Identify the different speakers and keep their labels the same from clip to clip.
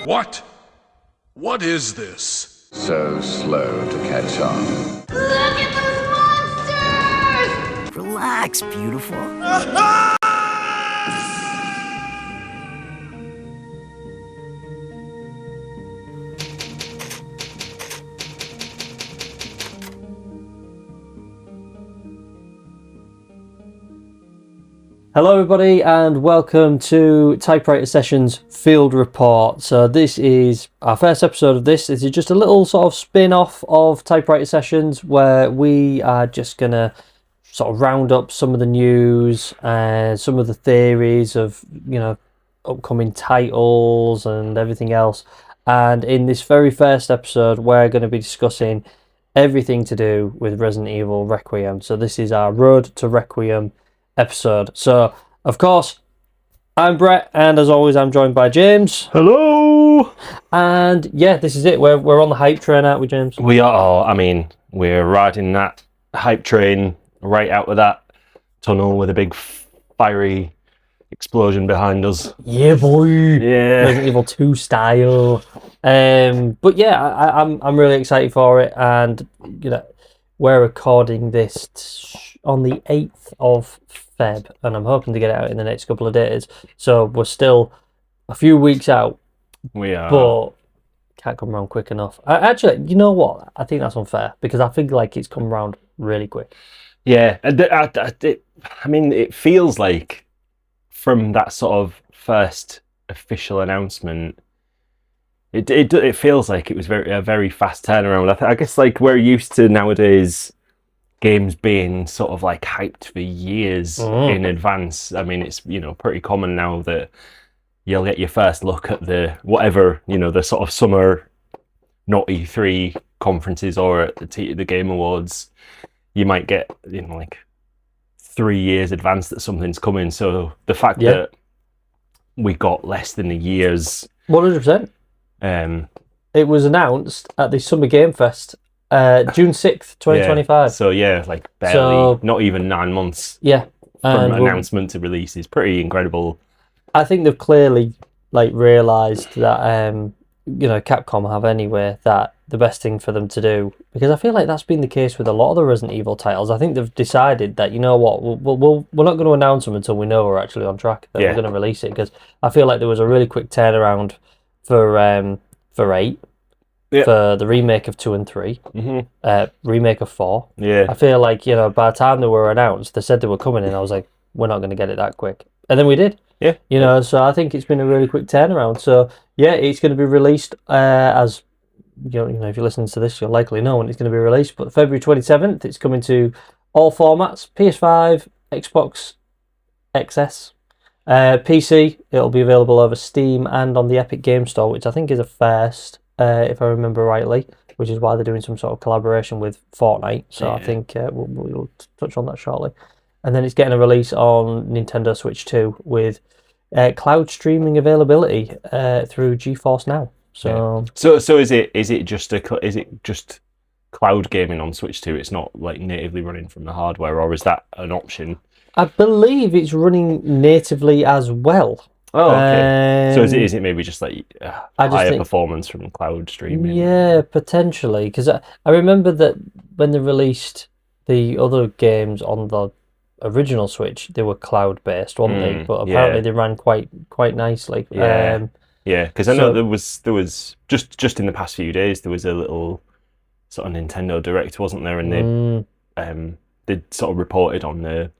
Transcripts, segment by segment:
Speaker 1: What? What is this?
Speaker 2: So slow to catch on.
Speaker 3: Look at those monsters!
Speaker 4: Relax, beautiful.
Speaker 5: Hello everybody and welcome to Typewriter Sessions Field Report. So this is our first episode of this. This is just a little sort of spin-off of Typewriter Sessions where we are just going to sort of round up some of the news and some of the theories of, you know, upcoming titles and everything else. And in this very first episode we're going to be discussing everything to do with Resident Evil Requiem. So this is our Road to Requiem episode. So, of course, I'm Brett, and as always, I'm joined by James.
Speaker 6: Hello!
Speaker 5: And yeah, this is it. We're on the hype train, aren't we, James?
Speaker 6: We are. I mean, we're riding that hype train right out of that tunnel with a big fiery explosion behind us.
Speaker 5: Yeah, boy.
Speaker 6: Yeah.
Speaker 5: Resident Evil 2 style. But yeah, I'm really excited for it, and you know, we're recording this on the 8th of Feb, and I'm hoping to get it out in the next couple of days. So we're still a few weeks out.
Speaker 6: We are.
Speaker 5: But can't come around quick enough. Actually, you know what? I think that's unfair because I think like it's come around really quick.
Speaker 6: Yeah. I mean, it feels like from that sort of first official announcement, it feels like it was a very fast turnaround. I guess like we're used to nowadays games being sort of like hyped for years in advance. I mean, it's, you know, pretty common now that you'll get your first look at the whatever, you know, the sort of summer, not E3 conferences or at the Game Awards. You might get, you know, like 3 years advance that something's coming. So the fact that we got less than a year's
Speaker 5: 100%. It was announced at the Summer Game Fest. June 6th, 2025.
Speaker 6: Yeah. So yeah, like barely, not even 9 months.
Speaker 5: Yeah,
Speaker 6: from announcement to release is pretty incredible.
Speaker 5: I think they've clearly like realised that you know, Capcom have anyway that the best thing for them to do, because I feel like that's been the case with a lot of the Resident Evil titles. I think they've decided that, you know what, we're not going to announce them until we know we're actually on track, that we're going to release it, because I feel like there was a really quick turnaround for 8. For the remake of 2 and 3, remake of 4.
Speaker 6: Yeah,
Speaker 5: I feel like, you know, by the time they were announced, they said they were coming, and I was like, we're not going to get it that quick, and then we did.
Speaker 6: Yeah,
Speaker 5: you know, so I think it's been a really quick turnaround. So yeah, it's going to be released as you know, if you're listening to this, you'll likely know when it's going to be released. But February 27th, it's coming to all formats: PS5, Xbox XS, PC. It'll be available over Steam and on the Epic Game Store, which I think is a first. If I remember rightly, which is why they're doing some sort of collaboration with Fortnite. So I think we'll touch on that shortly. And then it's getting a release on Nintendo Switch 2 with cloud streaming availability through GeForce Now. So
Speaker 6: is it just cloud gaming on Switch 2? It's not like natively running from the hardware, or is that an option?
Speaker 5: I believe it's running natively as well.
Speaker 6: Oh, okay. So is it maybe just like higher performance from cloud streaming?
Speaker 5: Yeah, potentially. Because I remember that when they released the other games on the original Switch, they were cloud-based, weren't they? But apparently they ran quite nicely.
Speaker 6: Yeah, because I know there was just in the past few days, there was a little sort of Nintendo Direct, wasn't there? And they sort of reported on the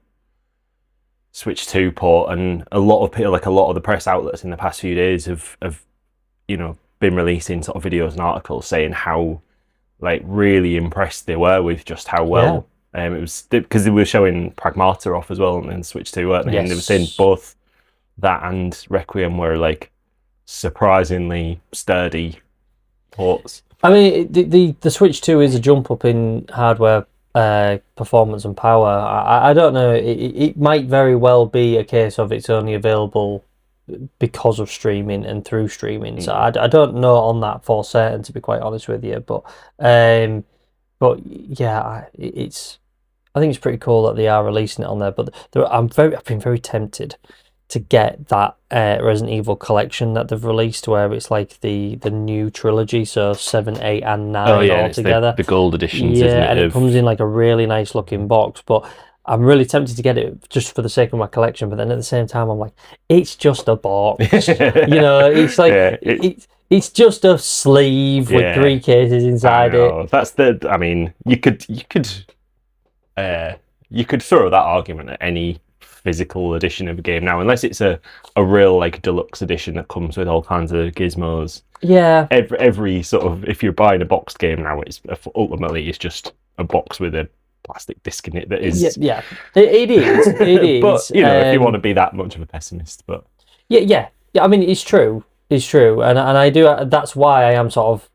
Speaker 6: Switch 2 port, and a lot of the press outlets in the past few days have you know, been releasing sort of videos and articles saying how like really impressed they were with just how well it was, because they were showing Pragmata off as well in Switch 2, weren't they?
Speaker 5: Yes.
Speaker 6: And they were saying both that and Requiem were like surprisingly sturdy ports.
Speaker 5: I mean, the Switch 2 is a jump up in hardware performance and power. I don't know. It might very well be a case of it's only available because of streaming and through streaming. So I don't know on that for certain, to be quite honest with you. But yeah, I think it's pretty cool that they are releasing it on there. But I've been very tempted to get that Resident Evil collection that they've released, where it's like the new trilogy, so 7, 8, and 9 all together.
Speaker 6: The gold editions,
Speaker 5: yeah,
Speaker 6: isn't it?
Speaker 5: And it comes in like a really nice looking box. But I'm really tempted to get it just for the sake of my collection. But then at the same time, I'm like, it's just a box. It's like it's just a sleeve with 3 cases inside it.
Speaker 6: That's the. I mean, you could throw that argument at any physical edition of a game now, unless it's a real like deluxe edition that comes with all kinds of gizmos.
Speaker 5: Yeah.
Speaker 6: Every sort of, if you're buying a boxed game now, it's ultimately just a box with a plastic disc in it that is.
Speaker 5: Yeah. It is. It is.
Speaker 6: But if you want to be that much of a pessimist, but
Speaker 5: yeah. I mean, it's true. It's true, and I do. That's why I am sort of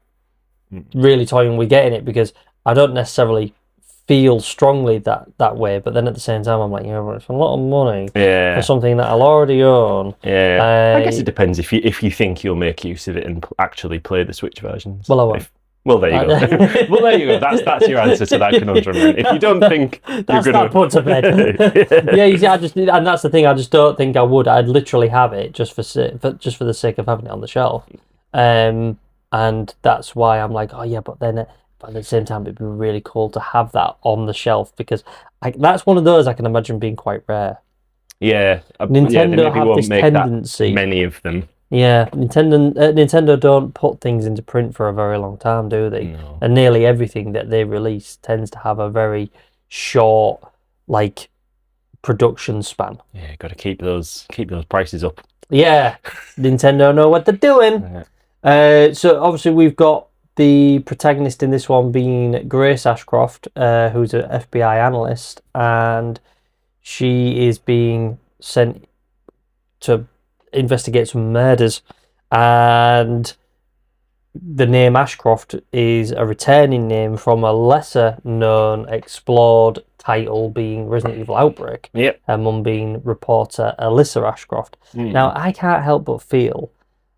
Speaker 5: really toying with getting it, because I don't necessarily feel strongly that way, but then at the same time I'm like, it's a lot of money for something that I'll already own.
Speaker 6: I guess it depends if you think you'll make use of it and actually play the Switch versions.
Speaker 5: Well, I won't.
Speaker 6: Well, there you go. Well, there you go. That's your answer to that conundrum. If you don't think
Speaker 5: that's
Speaker 6: you're going to
Speaker 5: put to bed. You see, and that's the thing. I just don't think I would. I'd literally have it just for the sake of having it on the shelf, and that's why I'm like, but then. But at the same time, it'd be really cool to have that on the shelf, because that's one of those I can imagine being quite rare.
Speaker 6: Yeah,
Speaker 5: Nintendo have this tendency.
Speaker 6: Many of them.
Speaker 5: Yeah, Nintendo don't put things into print for a very long time, do they?
Speaker 6: No.
Speaker 5: And nearly everything that they release tends to have a very short, like, production span.
Speaker 6: Yeah, got to keep those prices up.
Speaker 5: Yeah, Nintendo know what they're doing.
Speaker 6: Yeah.
Speaker 5: So obviously we've got the protagonist in this one being Grace Ashcroft, who's an FBI analyst, and she is being sent to investigate some murders. And the name Ashcroft is a returning name from a lesser-known explored title, being Resident Evil Outbreak.
Speaker 6: Yep.
Speaker 5: Her mum being reporter Alyssa Ashcroft. Now, I can't help but feel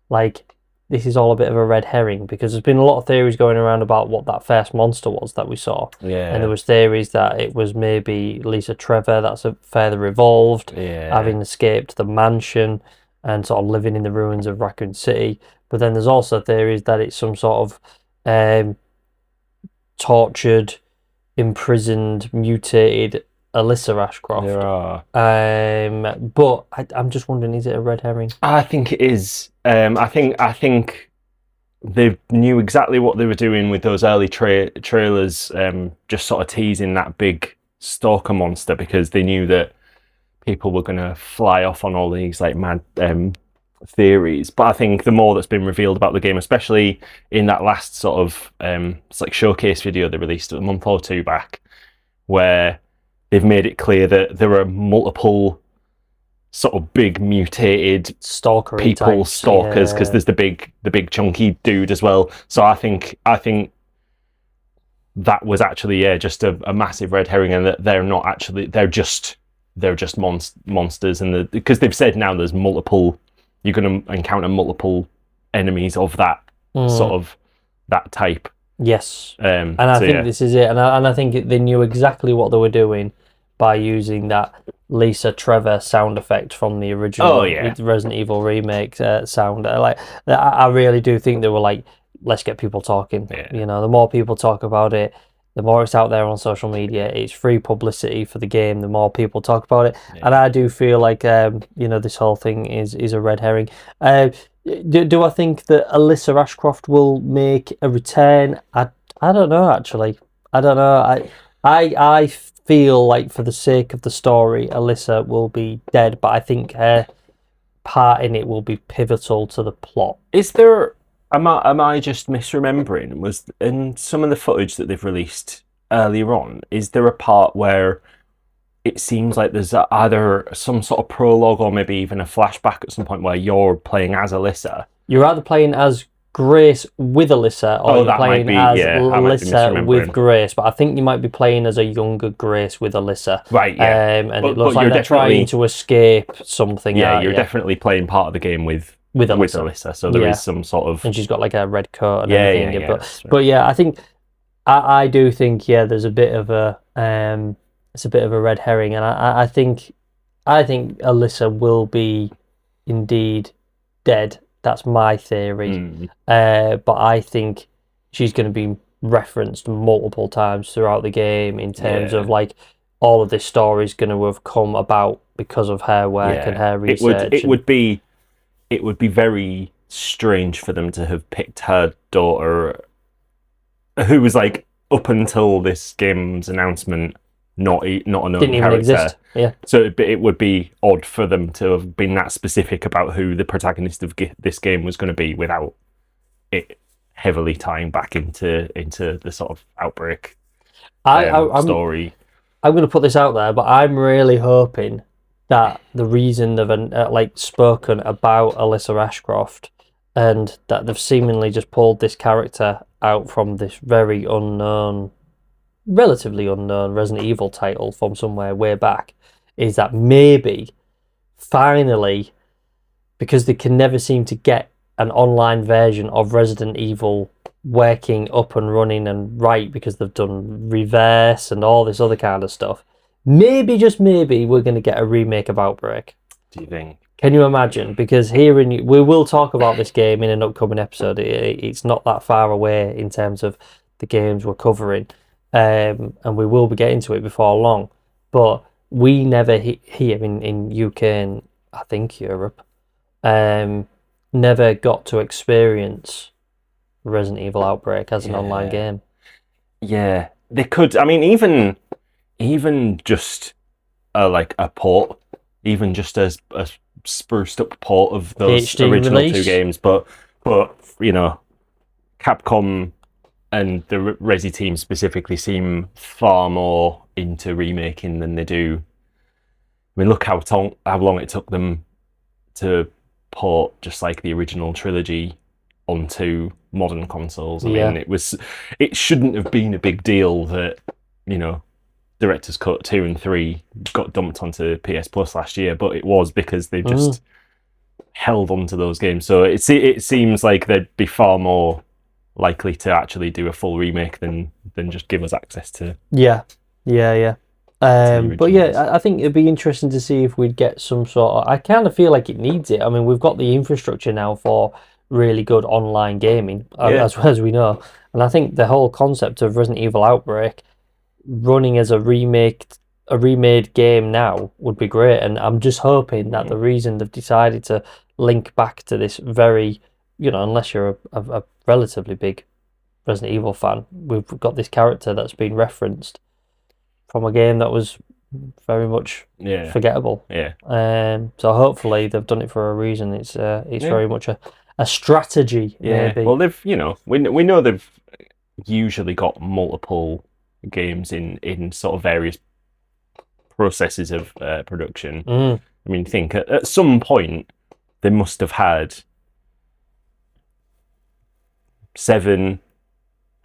Speaker 5: like this is all a bit of a red herring, because there's been a lot of theories going around about what that first monster was that we saw.
Speaker 6: Yeah.
Speaker 5: And there was theories that it was maybe Lisa Trevor that's further evolved, having escaped the mansion and sort of living in the ruins of Raccoon City. But then there's also theories that it's some sort of tortured, imprisoned, mutated Alyssa Ashcroft.
Speaker 6: There are.
Speaker 5: But I'm just wondering, is it a red herring?
Speaker 6: I think it is. I think they knew exactly what they were doing with those early trailers, just sort of teasing that big stalker monster, because they knew that people were going to fly off on all these like mad theories. But I think the more that's been revealed about the game, especially in that last sort of it's like showcase video they released a month or two back, where they've made it clear that there are multiple sort of big mutated stalkers, because there's the big chunky dude as well. So I think that was actually just a massive red herring, and that they're not actually, they're just monsters, and because they've said now there's multiple, you're going to encounter multiple enemies of that sort of that type.
Speaker 5: Yes, and I think this is it, and I think they knew exactly what they were doing by using that Lisa Trevor sound effect from the original Resident Evil remake sound. Like, I really do think they were like, let's get people talking. Yeah. The more people talk about it, the more it's out there on social media. It's free publicity for the game. The more people talk about it, and I do feel like this whole thing is a red herring. Do I think that Alyssa Ashcroft will make a return? I don't know, actually. I don't know. I feel like, for the sake of the story, Alyssa will be dead, but I think her part in it will be pivotal to the plot.
Speaker 6: Is there? Am I just misremembering? Was in some of the footage that they've released earlier on, is there a part where it seems like there's either some sort of prologue or maybe even a flashback at some point where you're playing as Alyssa?
Speaker 5: You're either playing as Grace with Alyssa, or you're playing as Alyssa with Grace, but I think you might be playing as a younger Grace with Alyssa.
Speaker 6: Right, yeah.
Speaker 5: And it looks like they're trying to escape something.
Speaker 6: Yeah, you're definitely playing part of the game with Alyssa, so there is some sort of...
Speaker 5: And she's got like a red coat and everything. But yeah, I think... I do think, there's a bit of a... it's a bit of a red herring, and I think I think Alyssa will be indeed dead. That's my theory. But I think she's going to be referenced multiple times throughout the game in terms of like all of this story is going to have come about because of her work and her research.
Speaker 6: It would be very strange for them to have picked her daughter, who was like up until this game's announcement not a known
Speaker 5: Didn't even
Speaker 6: character.
Speaker 5: exist. Yeah.
Speaker 6: So it would be odd for them to have been that specific about who the protagonist of this game was going to be without it heavily tying back into the sort of Outbreak story.
Speaker 5: I'm going to put this out there, but I'm really hoping that the reason they've like spoken about Alyssa Ashcroft and that they've seemingly just pulled this character out from this very relatively unknown Resident Evil title from somewhere way back, is that maybe finally, because they can never seem to get an online version of Resident Evil working up and running and right, because they've done reverse and all this other kind of stuff, maybe, just maybe, we're going to get a remake of Outbreak.
Speaker 6: Do you think?
Speaker 5: Can you imagine? Because we will talk about this game in an upcoming episode. It's not that far away in terms of the games we're covering. And we will be getting to it before long. But we never here in UK and I think Europe never got to experience Resident Evil Outbreak as an online game. Yeah,
Speaker 6: they could. I mean, even just like a port, even just as a spruced up port of those
Speaker 5: HD
Speaker 6: original
Speaker 5: release.
Speaker 6: 2 games, but you know, Capcom and the Resi team specifically seem far more into remaking than they do. I mean, look how long it took them to port just like the original trilogy onto modern consoles. I mean, it shouldn't have been a big deal that, you know, Director's Cut 2 and 3 got dumped onto PS Plus last year, but it was because they just held onto those games. So it seems like they'd be far more likely to actually do a full remake than just give us access to.
Speaker 5: But yeah, I think it'd be interesting to see if we'd get some sort of... I kind of feel like it needs it. I mean, we've got the infrastructure now for really good online gaming, as we know. And I think the whole concept of Resident Evil Outbreak running as a remade game now would be great. And I'm just hoping that the reason they've decided to link back to this very, you know, unless you're a relatively big Resident Evil fan, we've got this character that's been referenced from a game that was very much forgettable. So hopefully they've done it for a reason. It's very much a strategy. Maybe.
Speaker 6: Well, they've, you know, we know they've usually got multiple games in sort of various processes of production. I mean, think at some point they must have had 7,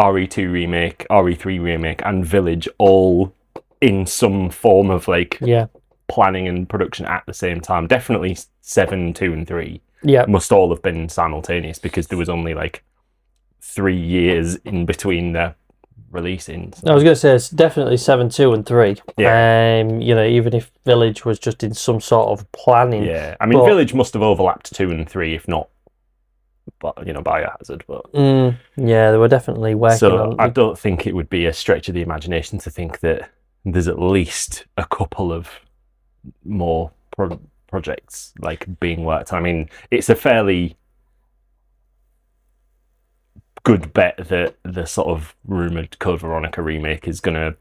Speaker 6: RE2 remake, RE3 remake, and Village all in some form of like planning and production at the same time. Definitely 7, 2, and 3 must all have been simultaneous, because there was only like 3 years in between the releasing. So.
Speaker 5: I was going to say it's definitely 7, 2, and 3. You know, even if Village was just in some sort of planning.
Speaker 6: Yeah, I mean, Village must have overlapped 2 and 3, if not, but you know, Biohazard. But
Speaker 5: they were definitely working on.
Speaker 6: So I don't think it would be a stretch of the imagination to think that there's at least a couple of more projects like being worked on. I mean, it's a fairly good bet that the sort of rumoured Code Veronica remake is going to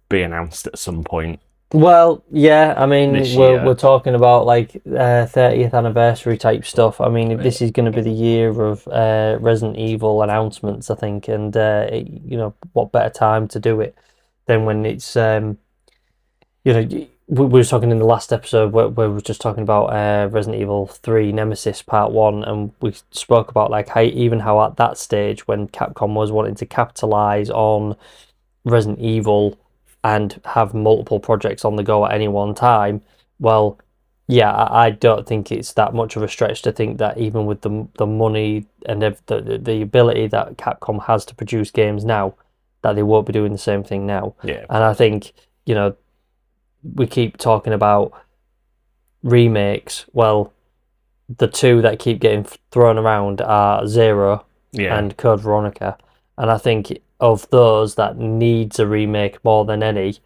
Speaker 6: be announced at some point.
Speaker 5: Well, yeah, I mean, we're talking about like 30th anniversary type stuff. I mean, this is going to be the year of Resident Evil announcements, I think, and you know, what better time to do it than when it's you know, we were talking in the last episode where we were just talking about Resident Evil 3 Nemesis Part 1, and we spoke about like how at that stage when Capcom was wanting to capitalise on Resident Evil and have multiple projects on the go at any one time, well, yeah, I don't think it's that much of a stretch to think that even with the money and the ability that Capcom has to produce games now, that they won't be doing the same thing now.
Speaker 6: Yeah.
Speaker 5: And I think, you know, we keep talking about remakes, well, the two that keep getting thrown around are Zero and Code Veronica, and I think of those that needs a remake more than any,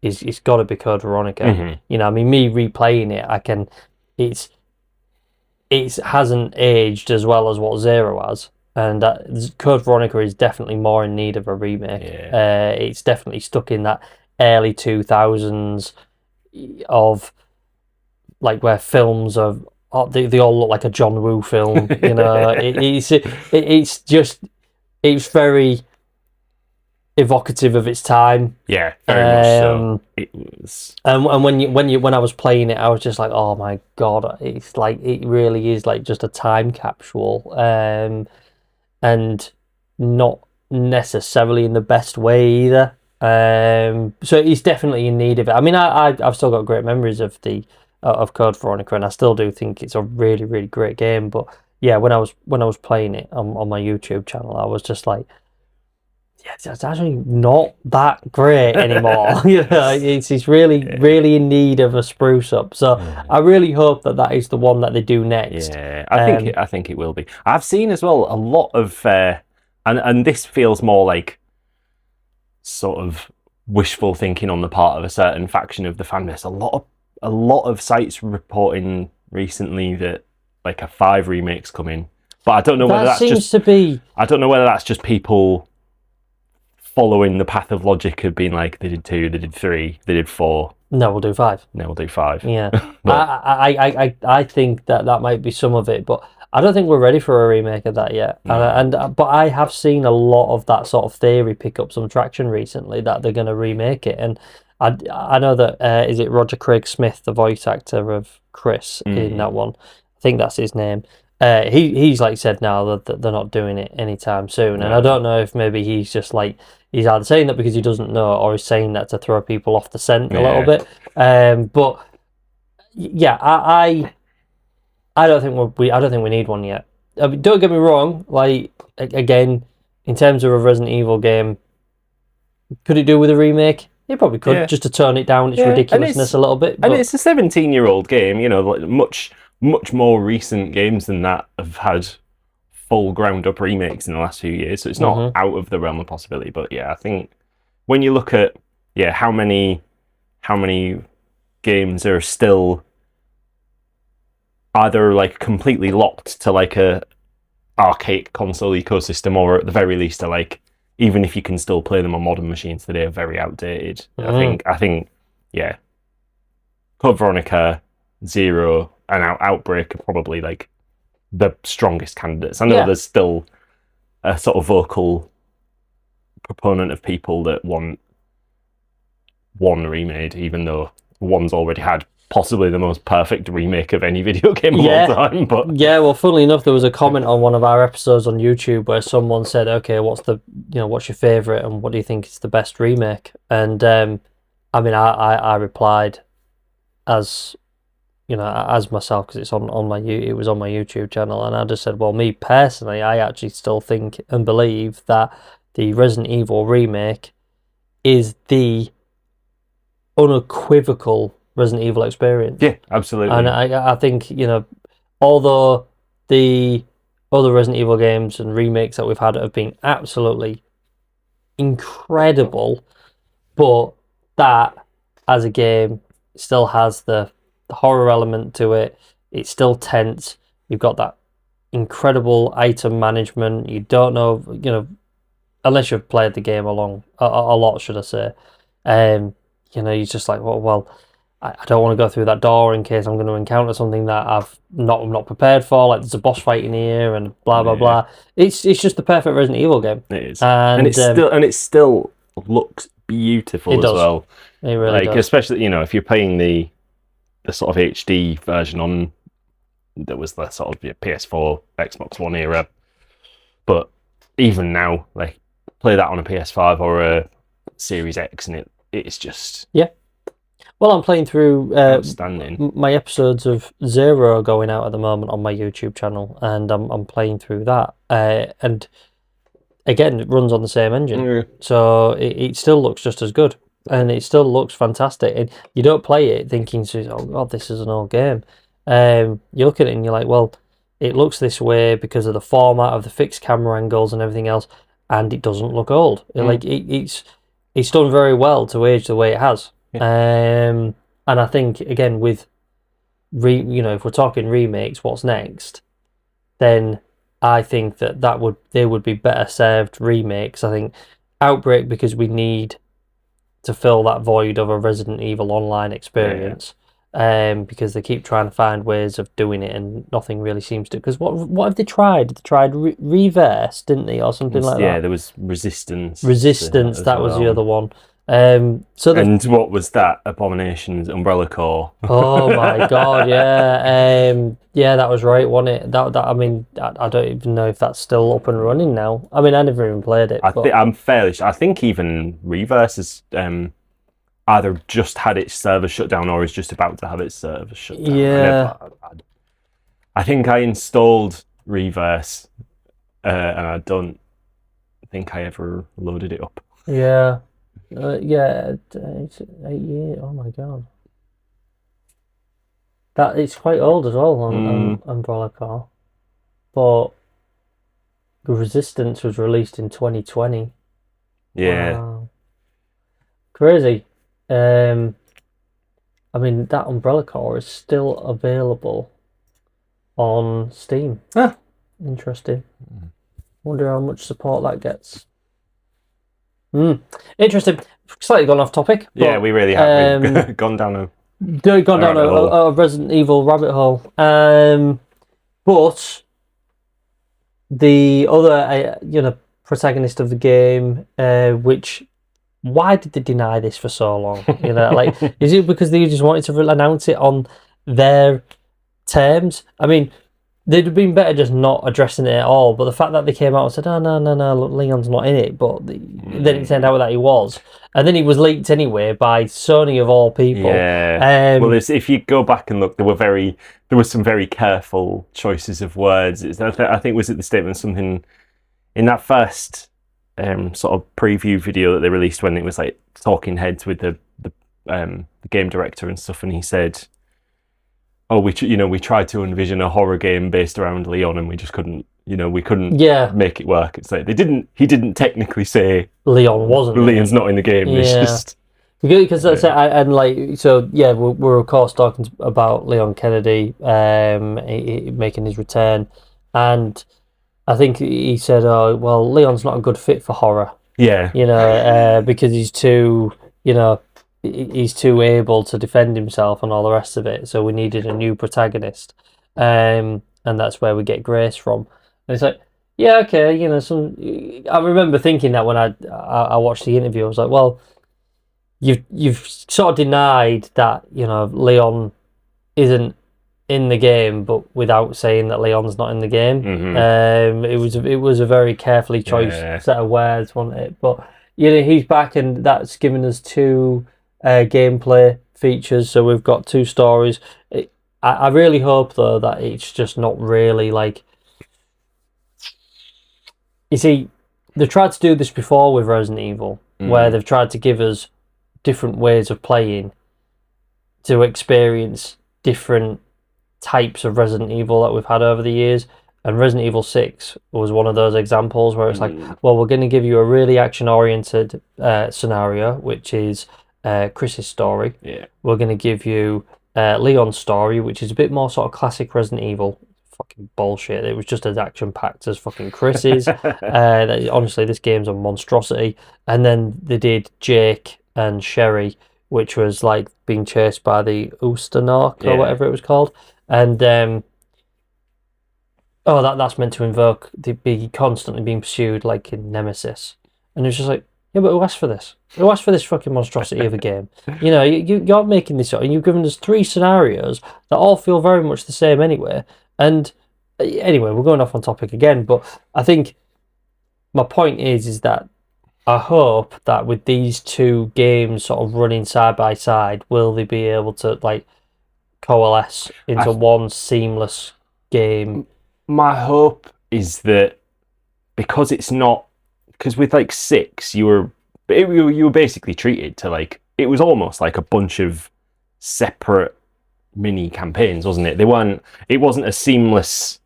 Speaker 5: it's got to be Code Veronica. You know, I mean, me replaying it, it hasn't aged as well as what Zero has, and Code Veronica is definitely more in need of a remake. It's definitely stuck in that early 2000s of like where films are. They all look like a John Woo film, you know. It's very evocative of its time.
Speaker 6: Yeah, very much so. It was,
Speaker 5: and when I was playing it, I was just like, oh my god, it's like it really is like just a time capsule, and not necessarily in the best way either. So it's definitely in need of it. I mean, I've still got great memories of Code Veronica, and I still do think it's a really, really great game. But yeah, when I was playing it on my YouTube channel, I was just like, yeah, it's actually not that great anymore. You know, it's really, really in need of a spruce up. So I really hope that is the one that they do next.
Speaker 6: Yeah, I think it will be. I've seen as well a lot of, and this feels more like sort of wishful thinking on the part of a certain faction of the fan base. A lot of sites reporting recently that like a 5 remake's coming, but I don't know whether that's just I don't know whether that's just people following the path of logic of being like, they did 2, they did 3, they did 4.
Speaker 5: No, we'll do 5.
Speaker 6: No, we'll do 5.
Speaker 5: Yeah, I think that might be some of it, but I don't think we're ready for a remake of that yet. But I have seen a lot of that sort of theory pick up some traction recently that they're going to remake it, and I know that is it Roger Craig Smith, the voice actor of Chris in that one? I think that's his name. He's like said now that they're not doing it anytime soon, and I don't know if maybe he's just like he's either saying that because he doesn't know, or he's saying that to throw people off the scent a little bit. But yeah, I don't think we need one yet. I mean, don't get me wrong. Like again, in terms of a Resident Evil game, could it do with a remake? It probably could, just to tone it down its ridiculousness a little bit. But...
Speaker 6: And it's a 17-year-old game. You know, like much more recent games than that have had full ground-up remakes in the last few years. So it's not out of the realm of possibility. But yeah, I think when you look at how many games are still either like completely locked to like a archaic console ecosystem, or at the very least are like, even if you can still play them on modern machines today, are very outdated. I think Code Veronica, Zero, and Outbreak are probably like the strongest candidates. I know there's still a sort of vocal proponent of people that want one remade, even though one's already had possibly the most perfect remake of any video game of all time. But
Speaker 5: well, funnily enough, there was a comment on one of our episodes on YouTube where someone said, "Okay, what's your favorite, and what do you think is the best remake?" And I mean, I replied as as myself, because it was on my YouTube channel, and I just said, well, me personally, I actually still think and believe that the Resident Evil remake is the unequivocal Resident Evil experience.
Speaker 6: Yeah, absolutely.
Speaker 5: And I think, although the other Resident Evil games and remakes that we've had have been absolutely incredible, but that as a game still has the horror element to it. It's still tense. You've got that incredible item management. You don't know, unless you've played the game a lot, should I say. You're just like, well, I don't want to go through that door in case I'm going to encounter something that I'm not prepared for. Like there's a boss fight in here and blah blah blah. It's just the perfect Resident Evil game.
Speaker 6: It is, and it still looks beautiful as well.
Speaker 5: It really does.
Speaker 6: Especially if you're playing the sort of HD version on that was the sort of PS4, Xbox One era. But even now, like play that on a PS5 or a Series X, and it's just
Speaker 5: Well, I'm playing through
Speaker 6: outstanding.
Speaker 5: My episodes of Zero are going out at the moment on my YouTube channel, and I'm playing through that. And again, it runs on the same engine, so it still looks just as good. and it still looks fantastic. And you don't play it thinking, "Oh God, this is an old game." You look at it and you're like, "Well, it looks this way because of the format of the fixed camera angles and everything else, and it doesn't look old. It's done very well to age the way it has." And I think again with if we're talking remakes, what's next? Then I think they would be better served remakes. I think Outbreak, because we need to fill that void of a Resident Evil Online experience. Because they keep trying to find ways of doing it, and nothing really seems to. Because what have they tried? They tried Reverse, didn't they, or something like that?
Speaker 6: Yeah, there was Resistance.
Speaker 5: Resistance, that was the other one.
Speaker 6: And what was that? Abomination's Umbrella Corps.
Speaker 5: Oh my God, yeah, that was right, wasn't it? That I mean, I don't even know if that's still up and running now. I mean, I never even played it.
Speaker 6: I'm fairly sure. I think even Reverse is either just had its server shut down or is just about to have its server shut down.
Speaker 5: Yeah.
Speaker 6: I think I installed Reverse, and I don't think I ever loaded it up.
Speaker 5: Yeah. It's 8 years. Oh my God. It's quite old as well on Umbrella Corps. But Resistance was released in 2020.
Speaker 6: Yeah.
Speaker 5: Wow. Crazy. I mean, that Umbrella Corps is still available on Steam. Interesting. Wonder how much support that gets. Interesting. Slightly gone off topic. But,
Speaker 6: yeah, we really have. We've gone down a
Speaker 5: Resident Evil rabbit hole. But the other, protagonist of the game, why did they deny this for so long? Is it because they just wanted to announce it on their terms? I mean, they'd have been better just not addressing it at all. But the fact that they came out and said, "Oh no, look, Leon's not in it," but then it turned out that he was, and then he was leaked anyway by Sony of all people.
Speaker 6: Yeah. Well, if you go back and look, there were some very careful choices of words. I think was it the statement something in that first sort of preview video that they released when it was like talking heads with the game director and stuff, and he said, "Oh, we tried to envision a horror game based around Leon, and we just couldn't. We couldn't make it work." It's like he didn't technically say
Speaker 5: Leon wasn't.
Speaker 6: Leon's not in the game.
Speaker 5: Yeah.
Speaker 6: It's just
Speaker 5: because that's it. We're of course talking about Leon Kennedy making his return, and I think he said, "Oh, well, Leon's not a good fit for horror."
Speaker 6: Yeah.
Speaker 5: Because he's too, he's too able to defend himself and all the rest of it. So we needed a new protagonist, and that's where we get Grace from. And it's like, yeah, okay, I remember thinking that when I watched the interview, I was like, well, you've sort of denied that Leon isn't in the game, but without saying that Leon's not in the game. It was a very carefully choiced set of words, wasn't it? But he's back, and that's given us 2 gameplay features. So we've got 2 stories. I really hope though that it's just not really like. You see, they've tried to do this before with Resident Evil, where they've tried to give us different ways of playing to experience different types of Resident Evil that we've had over the years, and Resident Evil 6 was one of those examples where it's like, well, we're going to give you a really action-oriented scenario, which is Chris's story. We're going to give you Leon's story, which is a bit more sort of classic Resident Evil. Fucking bullshit. It was just as action-packed as fucking Chris's. Honestly, this game's a monstrosity. And then they did Jake and Sherry, which was like being chased by the Oosternork or whatever it was called. And that's meant to invoke be constantly being pursued like in Nemesis. And it was just like, yeah, but who asked for this? Who asked for this fucking monstrosity of a game? You're making this up, and you've given us 3 scenarios that all feel very much the same anyway. And anyway, we're going off on topic again, but I think my point is that I hope that with these 2 games sort of running side by side, will they be able to like coalesce into one seamless game?
Speaker 6: My hope is that because with like 6, you were But you were basically treated to like, it was almost like a bunch of separate mini campaigns, wasn't it? It wasn't a seamless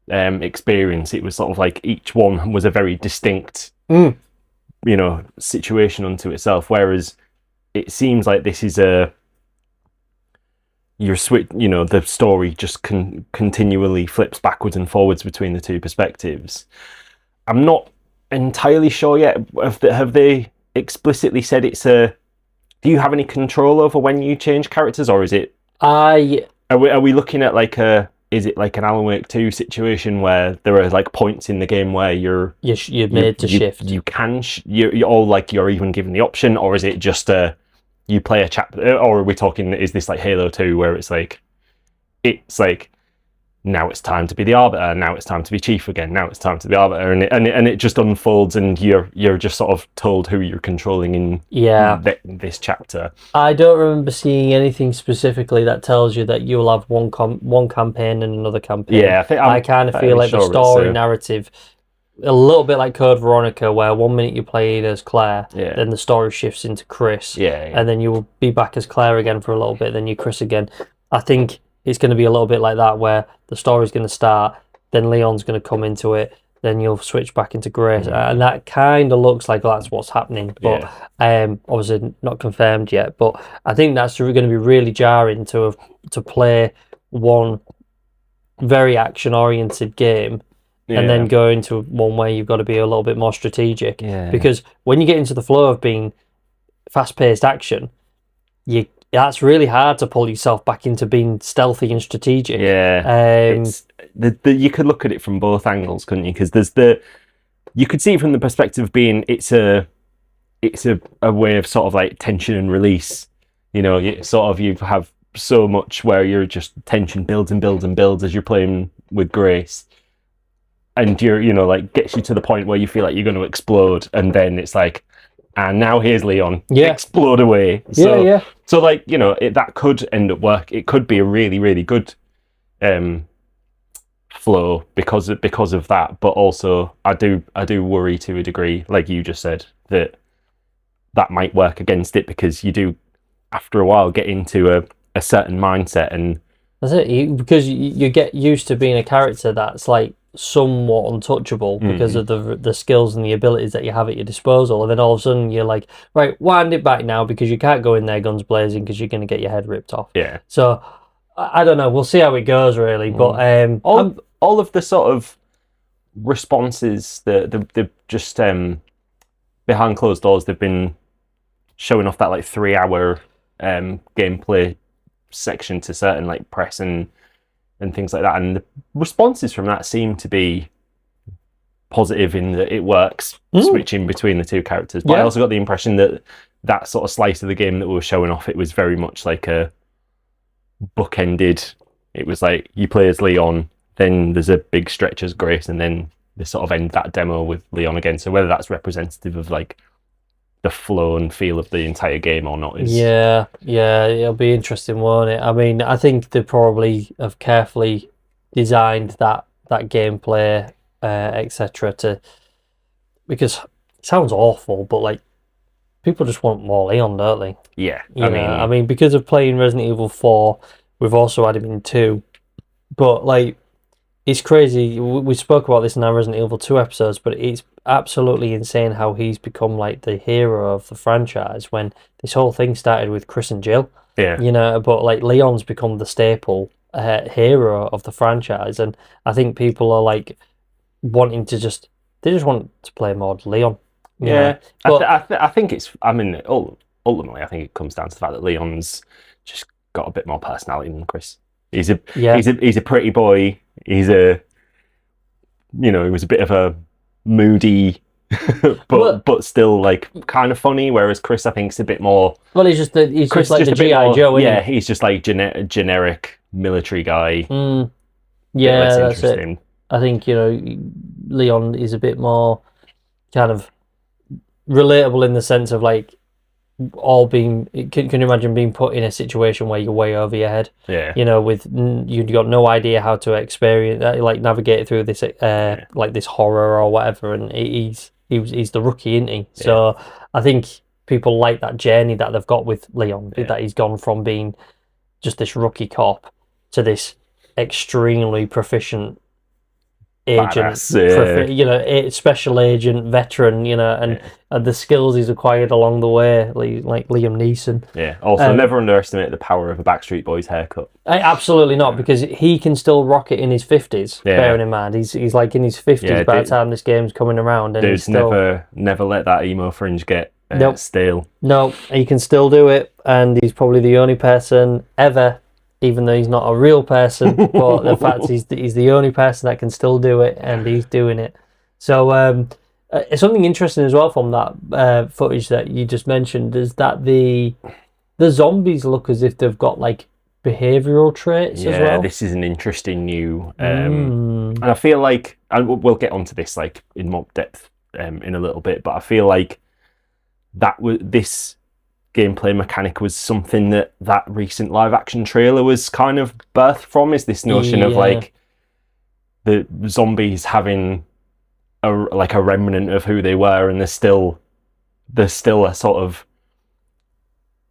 Speaker 6: experience. It was sort of like each one was a very distinct, situation unto itself. Whereas it seems like this is the story just continually flips backwards and forwards between the two perspectives. I'm not entirely sure yet. Have they explicitly said it's a? Do you have any control over when you change characters, or is it? Are we looking at like is it like an Alan Wake 2 situation where there are like points in the game where you're
Speaker 5: made to shift? You
Speaker 6: can or like you're even given the option, or is it just you play a chapter, or are we talking? Is this like Halo 2 where it's like now it's time to be the Arbiter, now it's time to be Chief again, now it's time to be the Arbiter, and it just unfolds, and you're just sort of told who you're controlling in this chapter.
Speaker 5: I don't remember seeing anything specifically that tells you that you'll have one campaign and another campaign.
Speaker 6: Yeah,
Speaker 5: I kind of feel like the story narrative, a little bit like Code Veronica, where 1 minute you're playing as Claire, then the story shifts into Chris, and then you will be back as Claire again for a little bit, then you're Chris again. I think it's going to be a little bit like that, where the story's going to start, then Leon's going to come into it, then you'll switch back into Grace, and that kind of looks like that's what's happening. But obviously not confirmed yet. But I think that's going to be really jarring to play one very action-oriented game and then go into one where you've got to be a little bit more strategic. Because when you get into the flow of being fast-paced action, that's really hard to pull yourself back into being stealthy and strategic.
Speaker 6: You could look at it from both angles, couldn't you? Because you could see it from the perspective of being it's a way of sort of like tension and release. You have so much where you're just tension builds and builds and builds as you're playing with Grace, and you're like gets you to the point where you feel like you're going to explode, and then it's like, and now here's Leon. Explode away. So like, that could end up work. It could be a really, really good flow because of that. But also I do worry to a degree, like you just said, that might work against it, because you do after a while get into a certain mindset, and
Speaker 5: that's it. Because you get used to being a character that's like somewhat untouchable because of the skills and the abilities that you have at your disposal, and then all of a sudden you're like, right, wind it back now, because you can't go in there guns blazing because you're going to get your head ripped off. So I don't know, we'll see how it goes really. But
Speaker 6: all of the sort of responses that they've just behind closed doors, they've been showing off that like 3-hour gameplay section to certain like press and things like that, and the responses from that seem to be positive in that it works switching between the two characters. But I also got the impression that sort of slice of the game that we were showing off, it was very much like a bookended. It was like you play as Leon, then there's a big stretch as Grace, and then they sort of end that demo with Leon again. So whether that's representative of like the flow and feel of the entire game or not is it'll be interesting, won't it? I mean, I think they probably have carefully designed that gameplay etc. because it sounds awful, but like people just want more Leon, don't they? I mean because of playing Resident Evil 4, we've also had him in 2, but like it's crazy. We spoke about this in our Resident Evil 2 episodes, but it's absolutely insane how he's become like the hero of the franchise, when this whole thing started with Chris and Jill. But like Leon's become the staple hero of the franchise, and I think people are like wanting to they just want to play more Leon. But I think it's. I mean, ultimately, I think it comes down to the fact that Leon's just got a bit more personality than Chris. He's a pretty boy. He was a bit of a moody, but still like kind of funny. Whereas Chris, I think, is a bit more. Well, he's just like the GI Joe. He's just like generic military guy.
Speaker 5: That's it. I think Leon is a bit more kind of relatable in the sense of like all being. Can you imagine being put in a situation where you're way over your head? With you've got no idea how to experience, like navigate through this like this horror or whatever, and he's he's the rookie, isn't he? So I think people like that journey that they've got with Leon, that he's gone from being just this rookie cop to this extremely proficient agent, special agent, veteran, and the skills he's acquired along the way, like Liam Neeson.
Speaker 6: Yeah. Also, never underestimate the power of a Backstreet Boys haircut.
Speaker 5: Absolutely not, because he can still rock it in his 50s.
Speaker 6: Yeah.
Speaker 5: Bearing in mind, he's like in his 50s by the time this game's coming around, and he's still
Speaker 6: never let that emo fringe get stale.
Speaker 5: No, he can still do it, and he's probably the only person ever, even though he's not a real person, but the fact he's the only person that can still do it, and he's doing it. So something interesting as well from that footage that you just mentioned is that the zombies look as if they've got like behavioural traits as well.
Speaker 6: Yeah, this is an interesting new, and I feel like, and we'll get onto this like in more depth in a little bit, but I feel like this gameplay mechanic was something that recent live action trailer was kind of birthed from, is this notion of like the zombies having a remnant of who they were, and there's still a sort of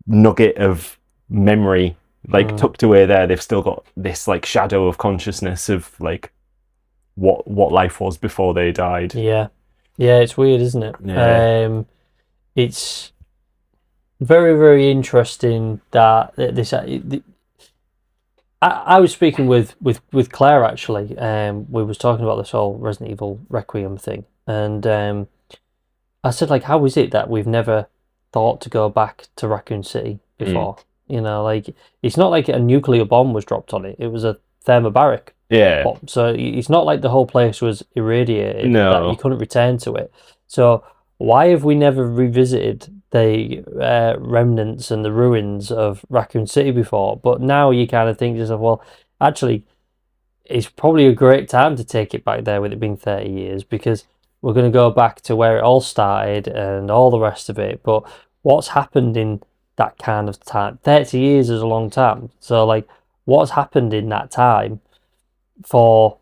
Speaker 6: nugget of memory like tucked away there. They've still got this like shadow of consciousness of like what life was before they died.
Speaker 5: Yeah, it's weird, isn't it? It's very, very interesting that this. I was speaking with Claire actually. We was talking about this whole Resident Evil Requiem thing, and I said, like, how is it that we've never thought to go back to Raccoon City before? Like, it's not like a nuclear bomb was dropped on it. It was a thermobaric bomb. So it's not like the whole place was irradiated.
Speaker 6: No.
Speaker 5: That you couldn't return to it. So why have we never revisited the remnants and the ruins of Raccoon City before? But now you kind of think to yourself, well, actually, it's probably a great time to take it back there with it being 30 years, because we're going to go back to where it all started and all the rest of it. But what's happened in that kind of time? 30 years is a long time. So, like, what's happened in that time for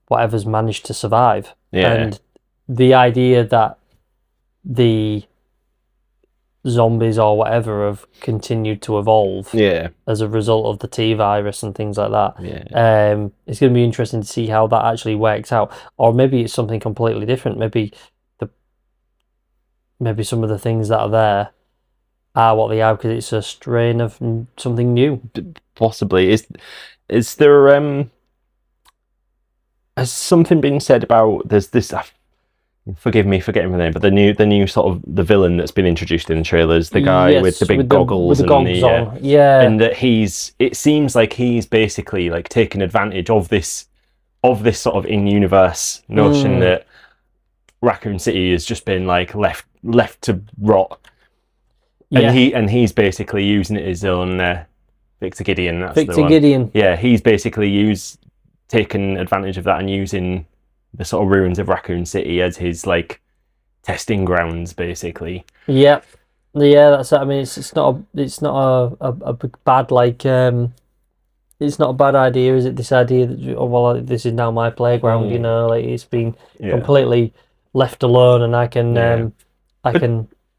Speaker 5: whatever's managed to survive?
Speaker 6: Yeah.
Speaker 5: And the idea that the zombies or whatever have continued to evolve as a result of the T virus and things like that. It's going to be interesting to see how that actually works out, or maybe it's something completely different. Maybe some of the things that are there are what they are because it's a strain of something new.
Speaker 6: Possibly. Is there has something been said about there's this? Forgive me for getting the name, but the new sort of the villain that's been introduced in the trailers, the guy with the big goggles
Speaker 5: with the goggles on.
Speaker 6: And that it seems like he's basically like taking advantage of this sort of in-universe notion that Raccoon City has just been like left to rot, and he's basically using it as his own Victor Gideon. That's
Speaker 5: Victor
Speaker 6: the one.
Speaker 5: Gideon.
Speaker 6: Yeah, he's basically taken advantage of that and using the sort of ruins of Raccoon City as his like testing grounds, basically.
Speaker 5: Yeah, that's it. I mean, it's not a bad like it's not a bad idea, is it? This idea that this is now my playground. Like it's been completely left alone, and I can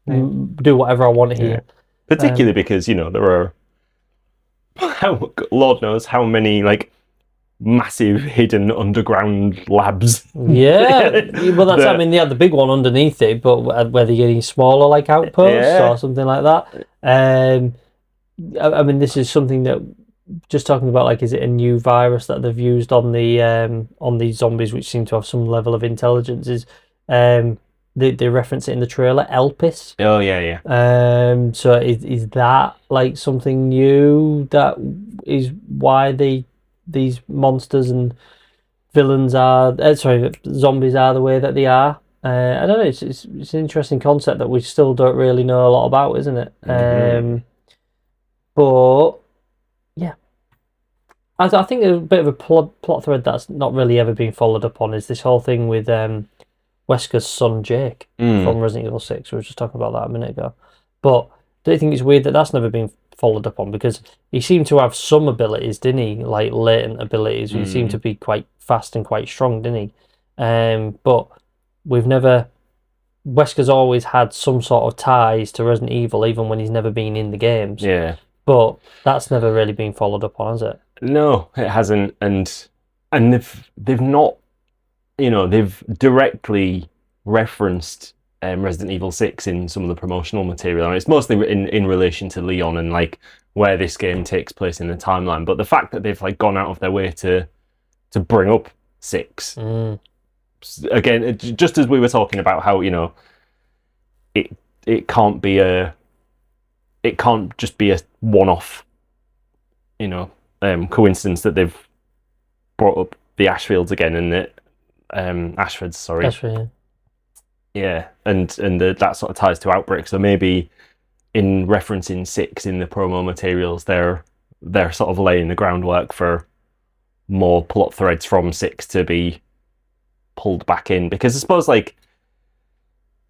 Speaker 5: do whatever I want here.
Speaker 6: Particularly because there are Lord knows how many like massive hidden underground labs.
Speaker 5: Well, that's I mean they had the big one underneath it, but where they're getting smaller like outposts or something like that. I mean, this is something that just talking about, like, is it a new virus that they've used on these zombies which seem to have some level of intelligence? Is they reference it in the trailer, Elpis.
Speaker 6: Oh yeah.
Speaker 5: So is that like something new that is why these monsters and villains are zombies are the way that they are? I don't know, it's an interesting concept that we still don't really know a lot about, isn't it? But yeah, I think a bit of a plot thread that's not really ever been followed up on is this whole thing with Wesker's son Jake from Resident Evil 6. We were just talking about that a minute ago, but do you think it's weird that that's never been followed up on? Because he seemed to have some abilities, didn't he? Like latent abilities. He seemed to be quite fast and quite strong, didn't he? But we've never Wesker's always had some sort of ties to Resident Evil, even when he's never been in the games.
Speaker 6: Yeah.
Speaker 5: But that's never really been followed up on, has it?
Speaker 6: No, it hasn't, and they've not, they've directly referenced Resident Evil 6 in some of the promotional material, and it's mostly in relation to Leon and like where this game takes place in the timeline. But the fact that they've like gone out of their way to bring up 6 again, just as we were talking about how it can't just be a one-off coincidence that they've brought up the Ashfields again and the Ashfords, sorry.
Speaker 5: Ashford,
Speaker 6: yeah, and that sort of ties to Outbreak. So maybe in referencing 6 in the promo materials, they're sort of laying the groundwork for more plot threads from 6 to be pulled back in. Because I suppose, like,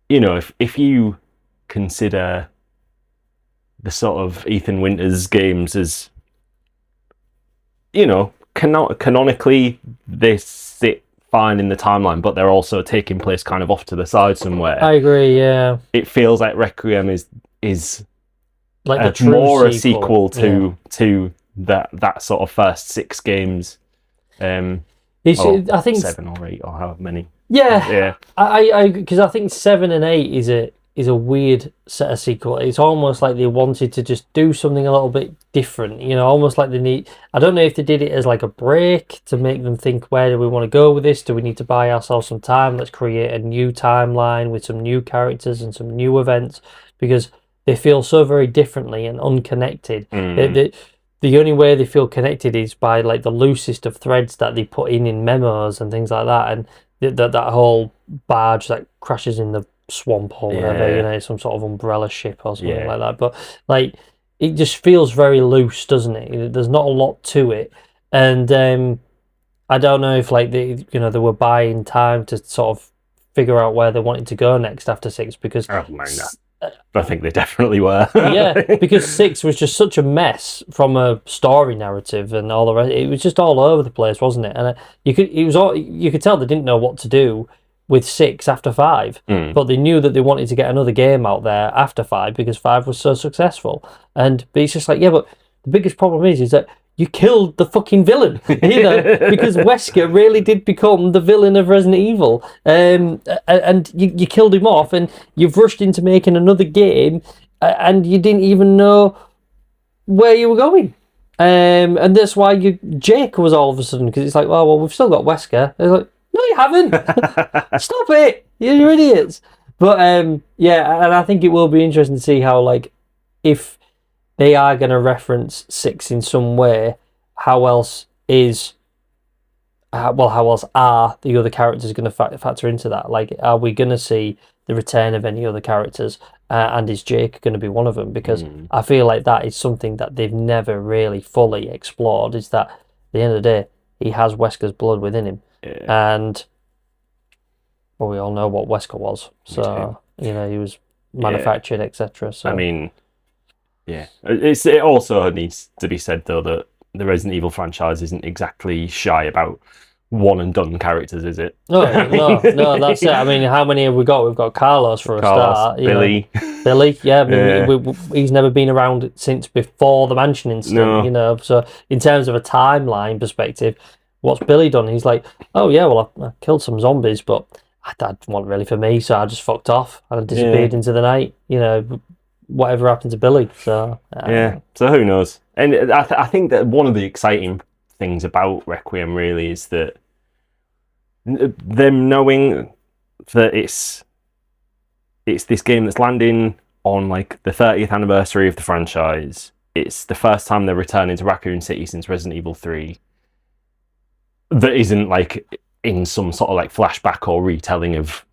Speaker 6: if you consider the sort of Ethan Winters games as, canonically they sit fine in the timeline, but they're also taking place kind of off to the side somewhere.
Speaker 5: I agree, yeah.
Speaker 6: It feels like Requiem is
Speaker 5: like the true
Speaker 6: more
Speaker 5: sequel.
Speaker 6: a sequel to that sort of first 6 games. I think
Speaker 5: 7
Speaker 6: or 8 or however many.
Speaker 5: Yeah. I because I think 7 and 8 is a weird set of sequel. It's almost like they wanted to just do something a little bit different, almost like they need. I don't know if they did it as like a break to make them think, where do we want to go with this? Do we need to buy ourselves some time? Let's create a new timeline with some new characters and some new events, because they feel so very differently and unconnected. The only way they feel connected is by like the loosest of threads that they put in memos and things like that, and that whole barge that crashes in the swamp or whatever, some sort of umbrella ship or something like that. But like, it just feels very loose, doesn't it? There's not a lot to it, and I don't know if like they were buying time to sort of figure out where they wanted to go next after 6, because
Speaker 6: I think they definitely were.
Speaker 5: Yeah, because 6 was just such a mess from a story narrative and all the rest. It was just all over the place, wasn't it? And you could tell they didn't know what to do with 6 after 5, but they knew that they wanted to get another game out there after 5 because 5 was so successful. But it's just like, but the biggest problem is that you killed the fucking villain, because Wesker really did become the villain of Resident Evil, and you killed him off, and you've rushed into making another game, and you didn't even know where you were going, and that's why Jake was all of a sudden, because it's like, well, we've still got Wesker. It's like, no, you haven't. Stop it! You're idiots. But and I think it will be interesting to see how, like, if they are going to reference 6 in some way, how else are the other characters going to factor into that? Like, are we going to see the return of any other characters? And is Jake going to be one of them? Because I feel like that is something that they've never really fully explored, is that at the end of the day, he has Wesker's blood within him. Yeah. And we all know what Wesker was. So, he was manufactured, etc. So,
Speaker 6: I mean, it also needs to be said, though, that the Resident Evil franchise isn't exactly shy about one and done characters, is it?
Speaker 5: No, that's it. I mean, how many have we got? We've got Carlos for a start.
Speaker 6: Billy.
Speaker 5: Billy, he's never been around since before the mansion incident, So in terms of a timeline perspective, what's Billy done? He's like, oh yeah, well, I killed some zombies, but that wasn't really for me, so I just fucked off and I disappeared into the night. Whatever happened to Billy? So
Speaker 6: so who knows? And I think that one of the exciting things about Requiem really is that them knowing that it's this game that's landing on like the 30th anniversary of the franchise. It's the first time they're returning to Raccoon City since Resident Evil 3. That isn't like in some sort of like flashback or retelling of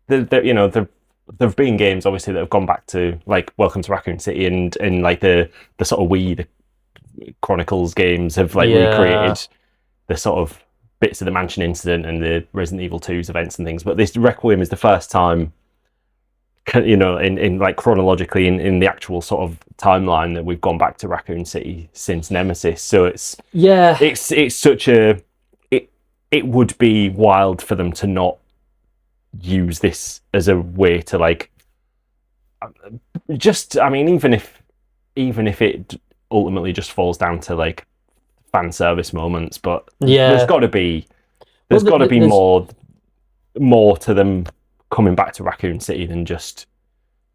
Speaker 6: there've been games obviously that have gone back to like Welcome to Raccoon City and like the sort of the Chronicles games have like recreated the sort of bits of the mansion incident and the Resident Evil 2's events and things, but this Requiem is the first time in like chronologically in the actual sort of timeline that we've gone back to Raccoon City since Nemesis. So it's such a it would be wild for them to not use this as a way to like even if it ultimately just falls down to like fan service moments, but there's got to be more to them coming back to Raccoon City than just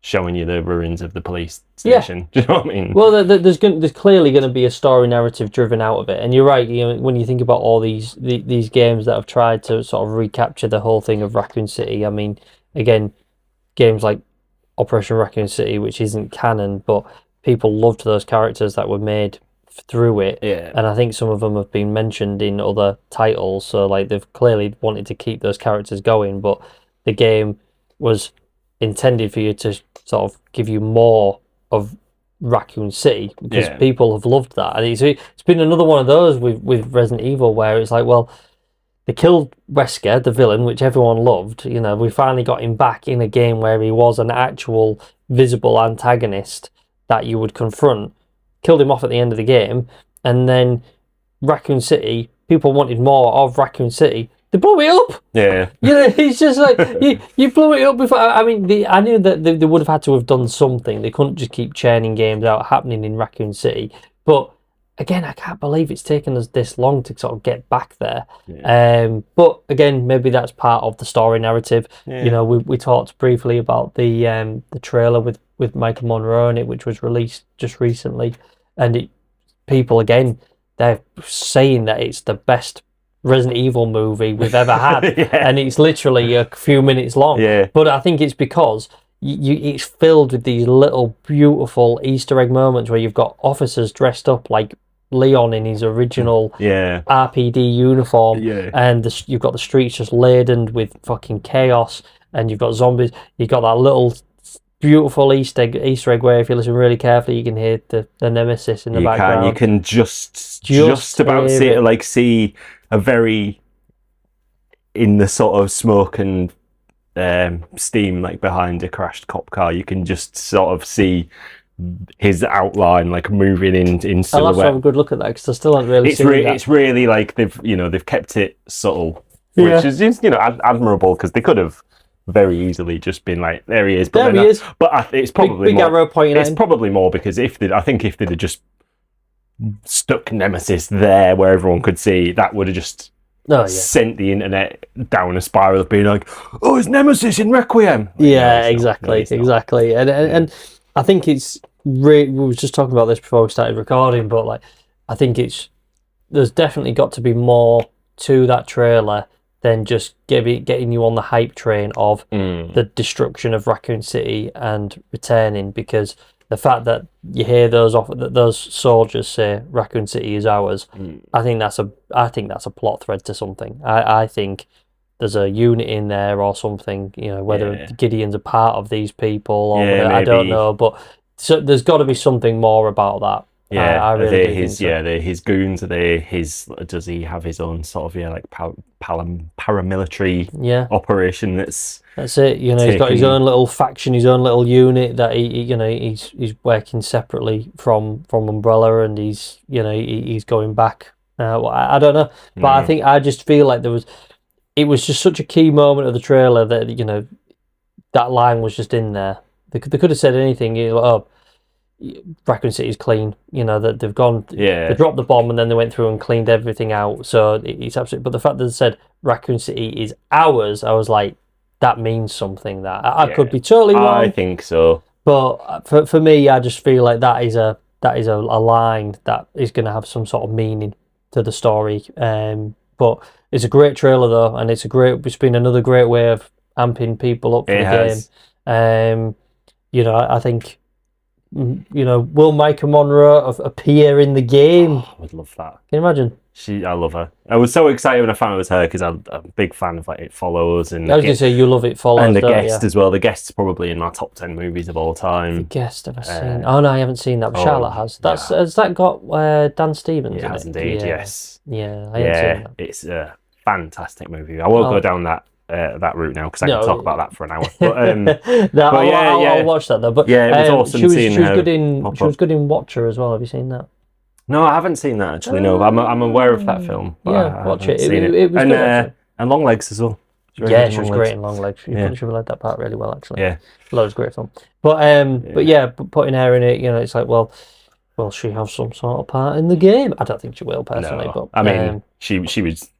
Speaker 6: showing you the ruins of the police station. Do you know what I mean?
Speaker 5: Well, there's clearly going to be a story narrative driven out of it, and you're right. You know, when you think about all these games that have tried to sort of recapture the whole thing of Raccoon City, I mean, again, games like Operation Raccoon City, which isn't canon, but people loved those characters that were made through it, and I think some of them have been mentioned in other titles, so like they've clearly wanted to keep those characters going, but the game was intended for you to sort of give you more of Raccoon City, because people have loved that, and it's been another one of those with Resident Evil where it's like, well, they killed Wesker, the villain, which everyone loved. You know, we finally got him back in a game where he was an actual visible antagonist that you would confront. Killed him off at the end of the game, and then Raccoon City, people wanted more of Raccoon City. They blew it up. Yeah. You know, it's just like, you blew it up before. I mean, I knew that they would have had to have done something. They couldn't just keep churning games out happening in Raccoon City. But again, I can't believe it's taken us this long to sort of get back there. But again, maybe that's part of the story narrative. You know, we talked briefly about the trailer with Michael Monroe in it, which was released just recently, and people again, they're saying that it's the best Resident Evil movie we've ever had, and it's literally a few minutes long. But I think it's because it's filled with these little beautiful Easter egg moments where you've got officers dressed up like Leon in his original RPD uniform, and you've got the streets just laden with fucking chaos, and you've got zombies. You've got that little beautiful Easter egg where if you listen really carefully, you can hear the nemesis in the background.
Speaker 6: You can just about see it, like see a very in the sort of smoke and steam like behind a crashed cop car. You can just sort of see his outline like moving in silhouette.
Speaker 5: I'll have to have a good look at that because I still haven't really seen that.
Speaker 6: It's really like they've kept it subtle, which is admirable, because they could have very easily just been like, there he is. But
Speaker 5: there he is.
Speaker 6: But it's probably
Speaker 5: big arrow pointing at him.
Speaker 6: It's probably more because if they'd have just stuck Nemesis there where everyone could see, that would have just sent the internet down a spiral of being like, oh, it's Nemesis in Requiem.
Speaker 5: Exactly. And I think it's we were just talking about this before we started recording, but like I think there's definitely got to be more to that trailer than just getting you on the hype train of the destruction of Raccoon City and returning, because the fact that you hear those soldiers say Raccoon City is ours, I think that's a plot thread to something. I think there's a unit in there or something, you know, whether Gideon's a part of these people or whatever, I don't know, but so there's got to be something more about that. I really do think so.
Speaker 6: His goons, does he have his own sort of paramilitary operation that's
Speaker 5: it, you know, he's got his own little faction, his own little unit that he's working separately from Umbrella, and he's going back. I don't know, but I just feel like it was just such a key moment of the trailer that, you know, that line was just in there. They could have said anything, you know, oh, Raccoon City's clean, you know, that they've gone, they dropped the bomb and then they went through and cleaned everything out, so it's absolutely, but the fact that they said Raccoon City is ours, I was like, that means something. That I could be totally wrong.
Speaker 6: I think so,
Speaker 5: but for me, I just feel like that is a line that is going to have some sort of meaning to the story. But it's a great trailer though, and it's been another great way of amping people up for the game. You know, I think, you know, will Micah Monroe appear in the game?
Speaker 6: I would love that.
Speaker 5: Can you imagine?
Speaker 6: I love her. I was so excited when I found it was her, because I'm a big fan of like It Follows, and
Speaker 5: I was going to say you love It Follows,
Speaker 6: and The Guest as well. The Guest's probably in my top 10 movies of all time.
Speaker 5: The Guest, have I seen? Oh no, I haven't seen that. But Charlotte has. Has that got Dan Stevens?
Speaker 6: It has indeed. Yes.
Speaker 5: Yeah, I haven't seen that.
Speaker 6: It's a fantastic movie. I won't go down that route now, because I can talk about that for an hour. But,
Speaker 5: I'll watch that though. But
Speaker 6: it was awesome seeing her.
Speaker 5: She was good in Watcher as well. Have you seen that?
Speaker 6: No, I haven't seen that actually. No, I'm aware of that film. But
Speaker 5: watch it.
Speaker 6: It was good. And Long Legs as well.
Speaker 5: Yeah, she was great in Long Legs. She relayed that part really well, actually.
Speaker 6: Yeah.
Speaker 5: Loads of great fun. But putting her in it, it's like, well, will she have some sort of part in the game? I don't think she will, personally.
Speaker 6: No.
Speaker 5: But
Speaker 6: I mean, she was,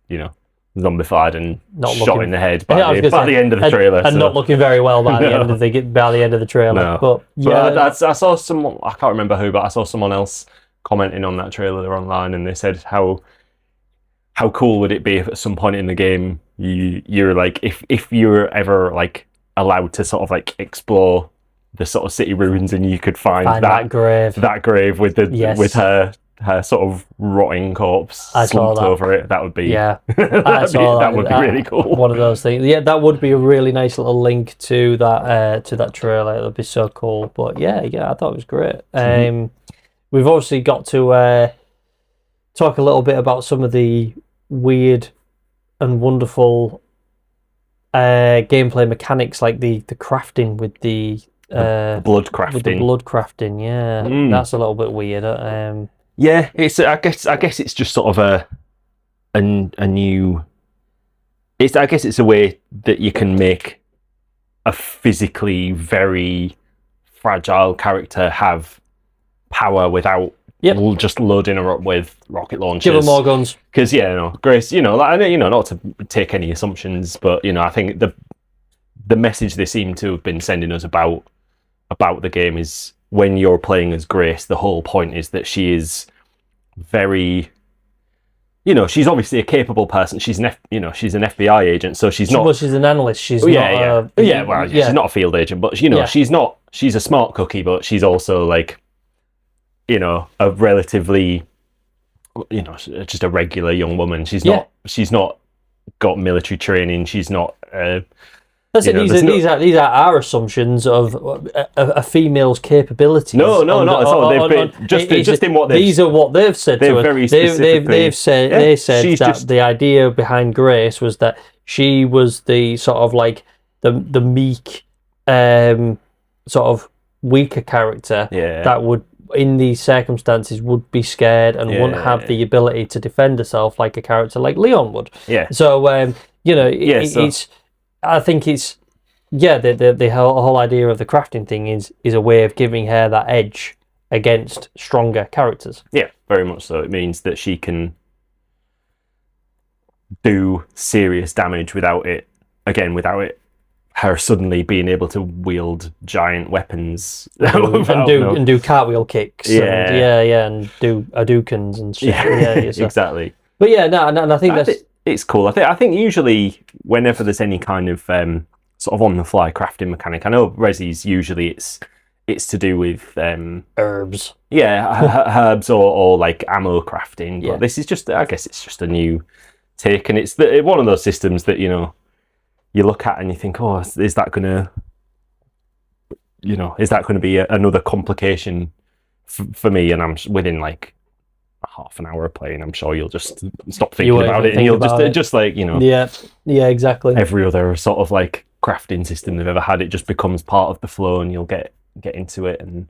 Speaker 6: zombified and
Speaker 5: not
Speaker 6: shot
Speaker 5: looking,
Speaker 6: in the head by the end of the trailer.
Speaker 5: And not looking very well by the end of the trailer.
Speaker 6: No.
Speaker 5: But
Speaker 6: I saw someone, I can't remember who, but I saw someone else commenting on that trailer online, and they said how cool would it be if at some point in the game you're like, if you're ever like allowed to sort of like explore the sort of city ruins, and you could find that grave with with her sort of rotting corpse slumped over it. That would be that would be really cool.
Speaker 5: One of those things. Yeah, that would be a really nice little link to that trailer. It would be so cool. But yeah, I thought it was great. We've obviously got to talk a little bit about some of the weird and wonderful gameplay mechanics, like the crafting with the
Speaker 6: blood crafting.
Speaker 5: With the blood crafting, that's a little bit weird.
Speaker 6: Yeah, it's. I guess it's just sort of a new. I guess it's a way that you can make a physically very fragile character have power without just loading her up with rocket launchers.
Speaker 5: Give her more guns.
Speaker 6: Because Grace, not to take any assumptions, but I think the message they seem to have been sending us about the game is, when you're playing as Grace, the whole point is that she is very, she's obviously a capable person. She's she's an FBI agent, so she's not.
Speaker 5: Well, she's an analyst. She's
Speaker 6: she's not a field agent, but she's not. She's a smart cookie, but she's also like, a relatively, just a regular young woman. She's not. She's not got military training. She's not.
Speaker 5: These are our assumptions of a female's capabilities.
Speaker 6: No, not at all. Just in what
Speaker 5: these are what they've said to us. They've said that the idea behind Grace was that she was the sort of like the meek, sort of weaker character that would, in these circumstances, would be scared and wouldn't have the ability to defend herself like a character like Leon would.
Speaker 6: Yeah.
Speaker 5: So it's. I think it's the whole idea of the crafting thing is a way of giving her that edge against stronger characters.
Speaker 6: Yeah, very much so. It means that she can do serious damage without her suddenly being able to wield giant weapons
Speaker 5: and do cartwheel kicks. And do Hadoukens and shit.
Speaker 6: Exactly.
Speaker 5: But and I think
Speaker 6: it's cool. I think usually whenever there's any kind of sort of on the fly crafting mechanic, I know Resi's usually it's to do with
Speaker 5: herbs.
Speaker 6: Yeah, herbs or like ammo crafting. But this is just, I guess it's just a new take, and it's one of those systems that you look at and you think, oh, is that gonna be another complication for me? And I'm within like half an hour of playing, I'm sure you'll just stop thinking about it, and you'll just like
Speaker 5: exactly,
Speaker 6: every other sort of like crafting system they've ever had, it just becomes part of the flow, and you'll get into it. And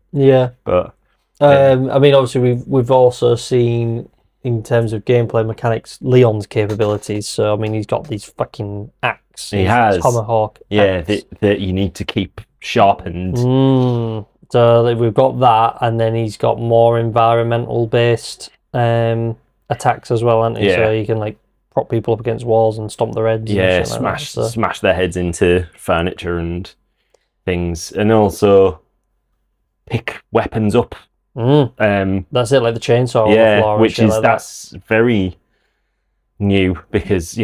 Speaker 6: but
Speaker 5: I mean, obviously we've also seen, in terms of gameplay mechanics, Leon's capabilities. So I mean, he's got these fucking axe.
Speaker 6: He has
Speaker 5: tomahawk.
Speaker 6: That you need to keep sharpened.
Speaker 5: So we've got that, and then he's got more environmental based attacks as well, hasn't he? So you can like prop people up against walls and stomp their heads.
Speaker 6: Smash their heads into furniture and things, and also pick weapons up.
Speaker 5: That's it, like the chainsaw on the floor.
Speaker 6: Which is that's very new, because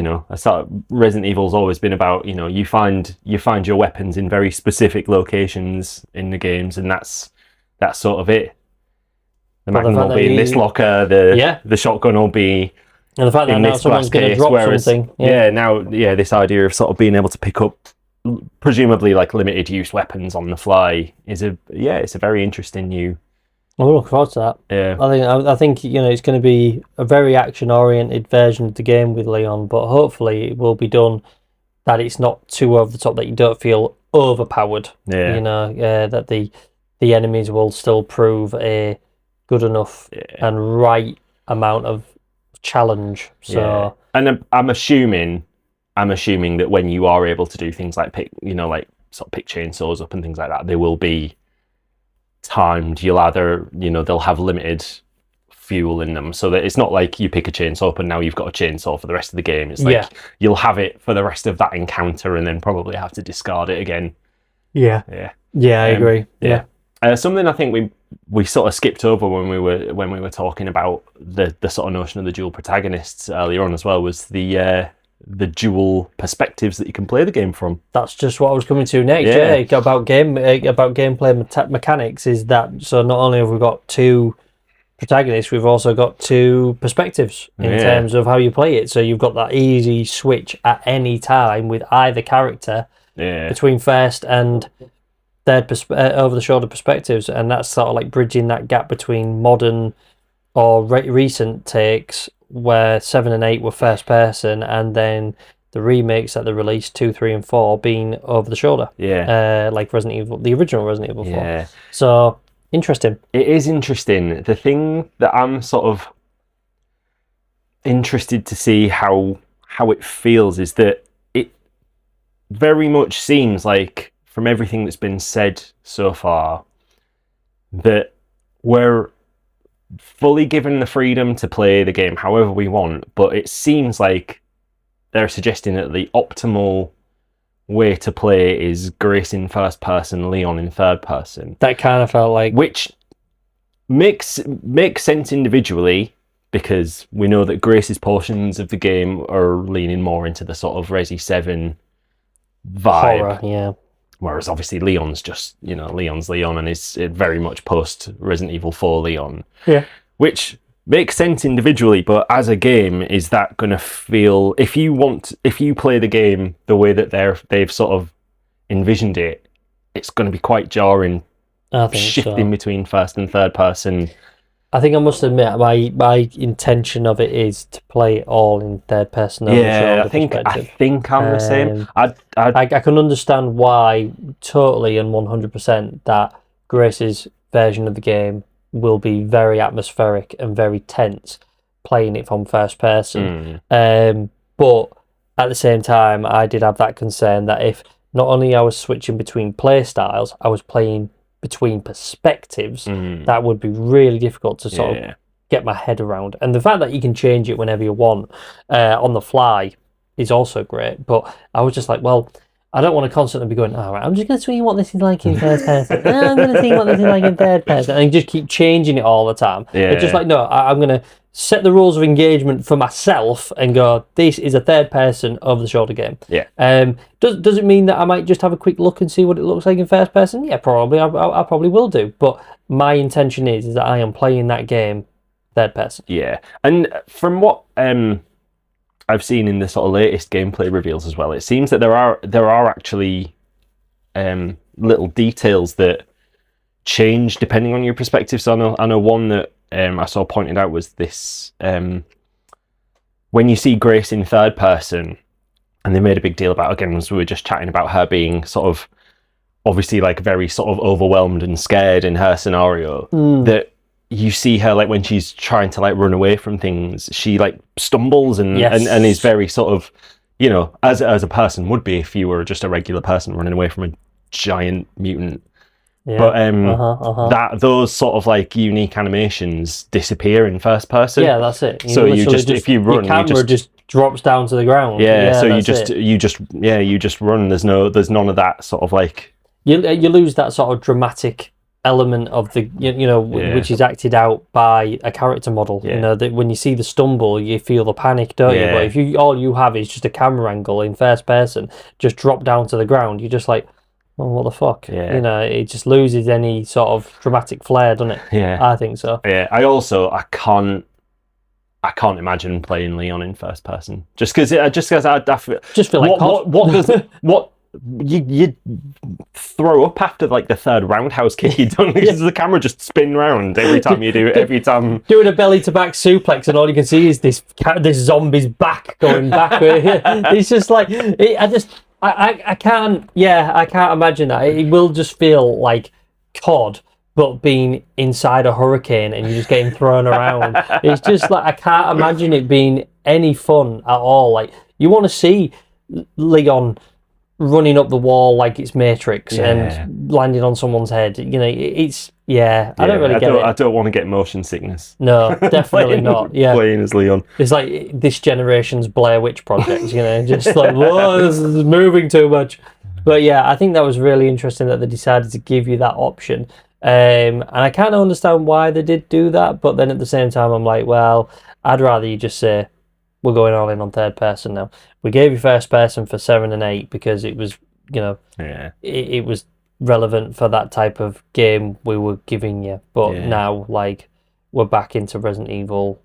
Speaker 6: Resident Evil's always been about you find your weapons in very specific locations in the games, and that's sort of it. The Magnum will be in this locker, the shotgun will be
Speaker 5: and the fact that now someone's going to drop something.
Speaker 6: This idea of sort of being able to pick up presumably like limited use weapons on the fly is it's a very interesting new.
Speaker 5: I'm looking forward to that.
Speaker 6: Yeah,
Speaker 5: I think it's going to be a very action oriented version of the game with Leon, but hopefully it will be done that it's not too over the top, that you don't feel overpowered. That the enemies will still prove a good enough and right amount of challenge. So
Speaker 6: and I'm assuming I'm assuming that when you are able to do things like pick chainsaws up and things like that, they will be timed. You'll either, they'll have limited fuel in them, so that it's not like you pick a chainsaw up and now you've got a chainsaw for the rest of the game. It's like you'll have it for the rest of that encounter and then probably have to discard it again.
Speaker 5: Yeah, I agree. Yeah.
Speaker 6: Something I think we sort of skipped over when we were talking about the sort of notion of the dual protagonists earlier on as well was the dual perspectives that you can play the game from.
Speaker 5: That's just what I was coming to next. Yeah, about gameplay mechanics is that, so not only have we got two protagonists, we've also got two perspectives in terms of how you play it. So you've got that easy switch at any time with either character between first and third over the shoulder perspectives, and that's sort of like bridging that gap between modern or recent takes where 7 and 8 were first person, and then the remakes that they released 2, 3, and 4 being over the shoulder. Like Resident Evil, the original Resident Evil 4. So interesting.
Speaker 6: It is interesting. The thing that I'm sort of interested to see how it feels is that it very much seems like, from everything that's been said so far, that we're fully given the freedom to play the game however we want, but it seems like they're suggesting that the optimal way to play is Grace in first person, Leon in third person.
Speaker 5: That kind of felt like...
Speaker 6: Which makes sense individually, because we know that Grace's portions of the game are leaning more into the sort of Resi 7 vibe.
Speaker 5: Horror,
Speaker 6: Whereas obviously Leon's just, Leon's Leon and is very much post Resident Evil 4 Leon.
Speaker 5: Yeah.
Speaker 6: Which makes sense individually, but as a game, is that going to feel, if you play the game the way that they've sort of envisioned it, it's going to be quite jarring, shifting between first and third person.
Speaker 5: I think I must admit my intention of it is to play it all in third person.
Speaker 6: I think I'm the same.
Speaker 5: I can understand why totally and 100% that Grace's version of the game will be very atmospheric and very tense playing it from first person. But at the same time, I did have that concern that if not only I was switching between play styles, I was playing between perspectives, that would be really difficult to sort of get my head around. And the fact that you can change it whenever you want on the fly is also great. But I was just like, well, I don't want to constantly be going, all right, I'm just going to see what this is like in first person. I'm going to see what this is like in third person. And just keep changing it all the time. It's just like, no, I'm going to set the rules of engagement for myself and go, this is a third person over the shoulder game. Does it mean that I might just have a quick look and see what it looks like in first person? Yeah, probably. I probably will do. But my intention is that I am playing that game third person.
Speaker 6: Yeah. And from what I've seen in the sort of latest gameplay reveals as well, it seems that there are actually little details that change depending on your perspective. So I know one that I saw pointed out was this: when you see Grace in third person, and they made a big deal about, again, as we were just chatting about her being sort of obviously like very sort of overwhelmed and scared in her scenario, that you see her like when she's trying to like run away from things, she like stumbles and is very sort of, as a person would be if you were just a regular person running away from a giant mutant. But that those sort of like unique animations disappear in first person.
Speaker 5: Yeah, that's it.
Speaker 6: So you just if you run,
Speaker 5: your camera just drops down to the ground.
Speaker 6: So you just run. There's none of that sort of like
Speaker 5: you lose that sort of dramatic element of the which is acted out by a character model. That when you see the stumble, you feel the panic, don't you? But if all you have is just a camera angle in first person, just drop down to the ground, you're just like, oh, what the fuck? It just loses any sort of dramatic flair, doesn't it? I think so.
Speaker 6: I can't imagine playing Leon in first person just because I
Speaker 5: feel like
Speaker 6: what you throw up after like the third roundhouse kick you've done because the camera just spin round every time you do it. Every time
Speaker 5: doing a belly to back suplex, and all you can see is this zombie's back going back. It's just like I can't imagine that. It will just feel like COD, but being inside a hurricane and you're just getting thrown around. It's just like, I can't imagine it being any fun at all. Like, you want to see Leon running up the wall like it's Matrix
Speaker 6: Yeah.
Speaker 5: and landing on someone's head. You know, it's I don't really get it.
Speaker 6: I don't want to get motion sickness.
Speaker 5: No, definitely not. Yeah,
Speaker 6: Playing as Leon.
Speaker 5: it's like this generation's Blair Witch Project. You know, just like whoa, this is moving too much. But yeah, I think that was really interesting that they decided to give you that option. And I kind of understand why they did do that, but then at the same time, I'm like, well, I'd rather you just say, we're going all in on third person now. We gave you first person for 7 and 8 because it was, you know, it was relevant for that type of game we were giving you. But now, like, we're back into Resident Evil,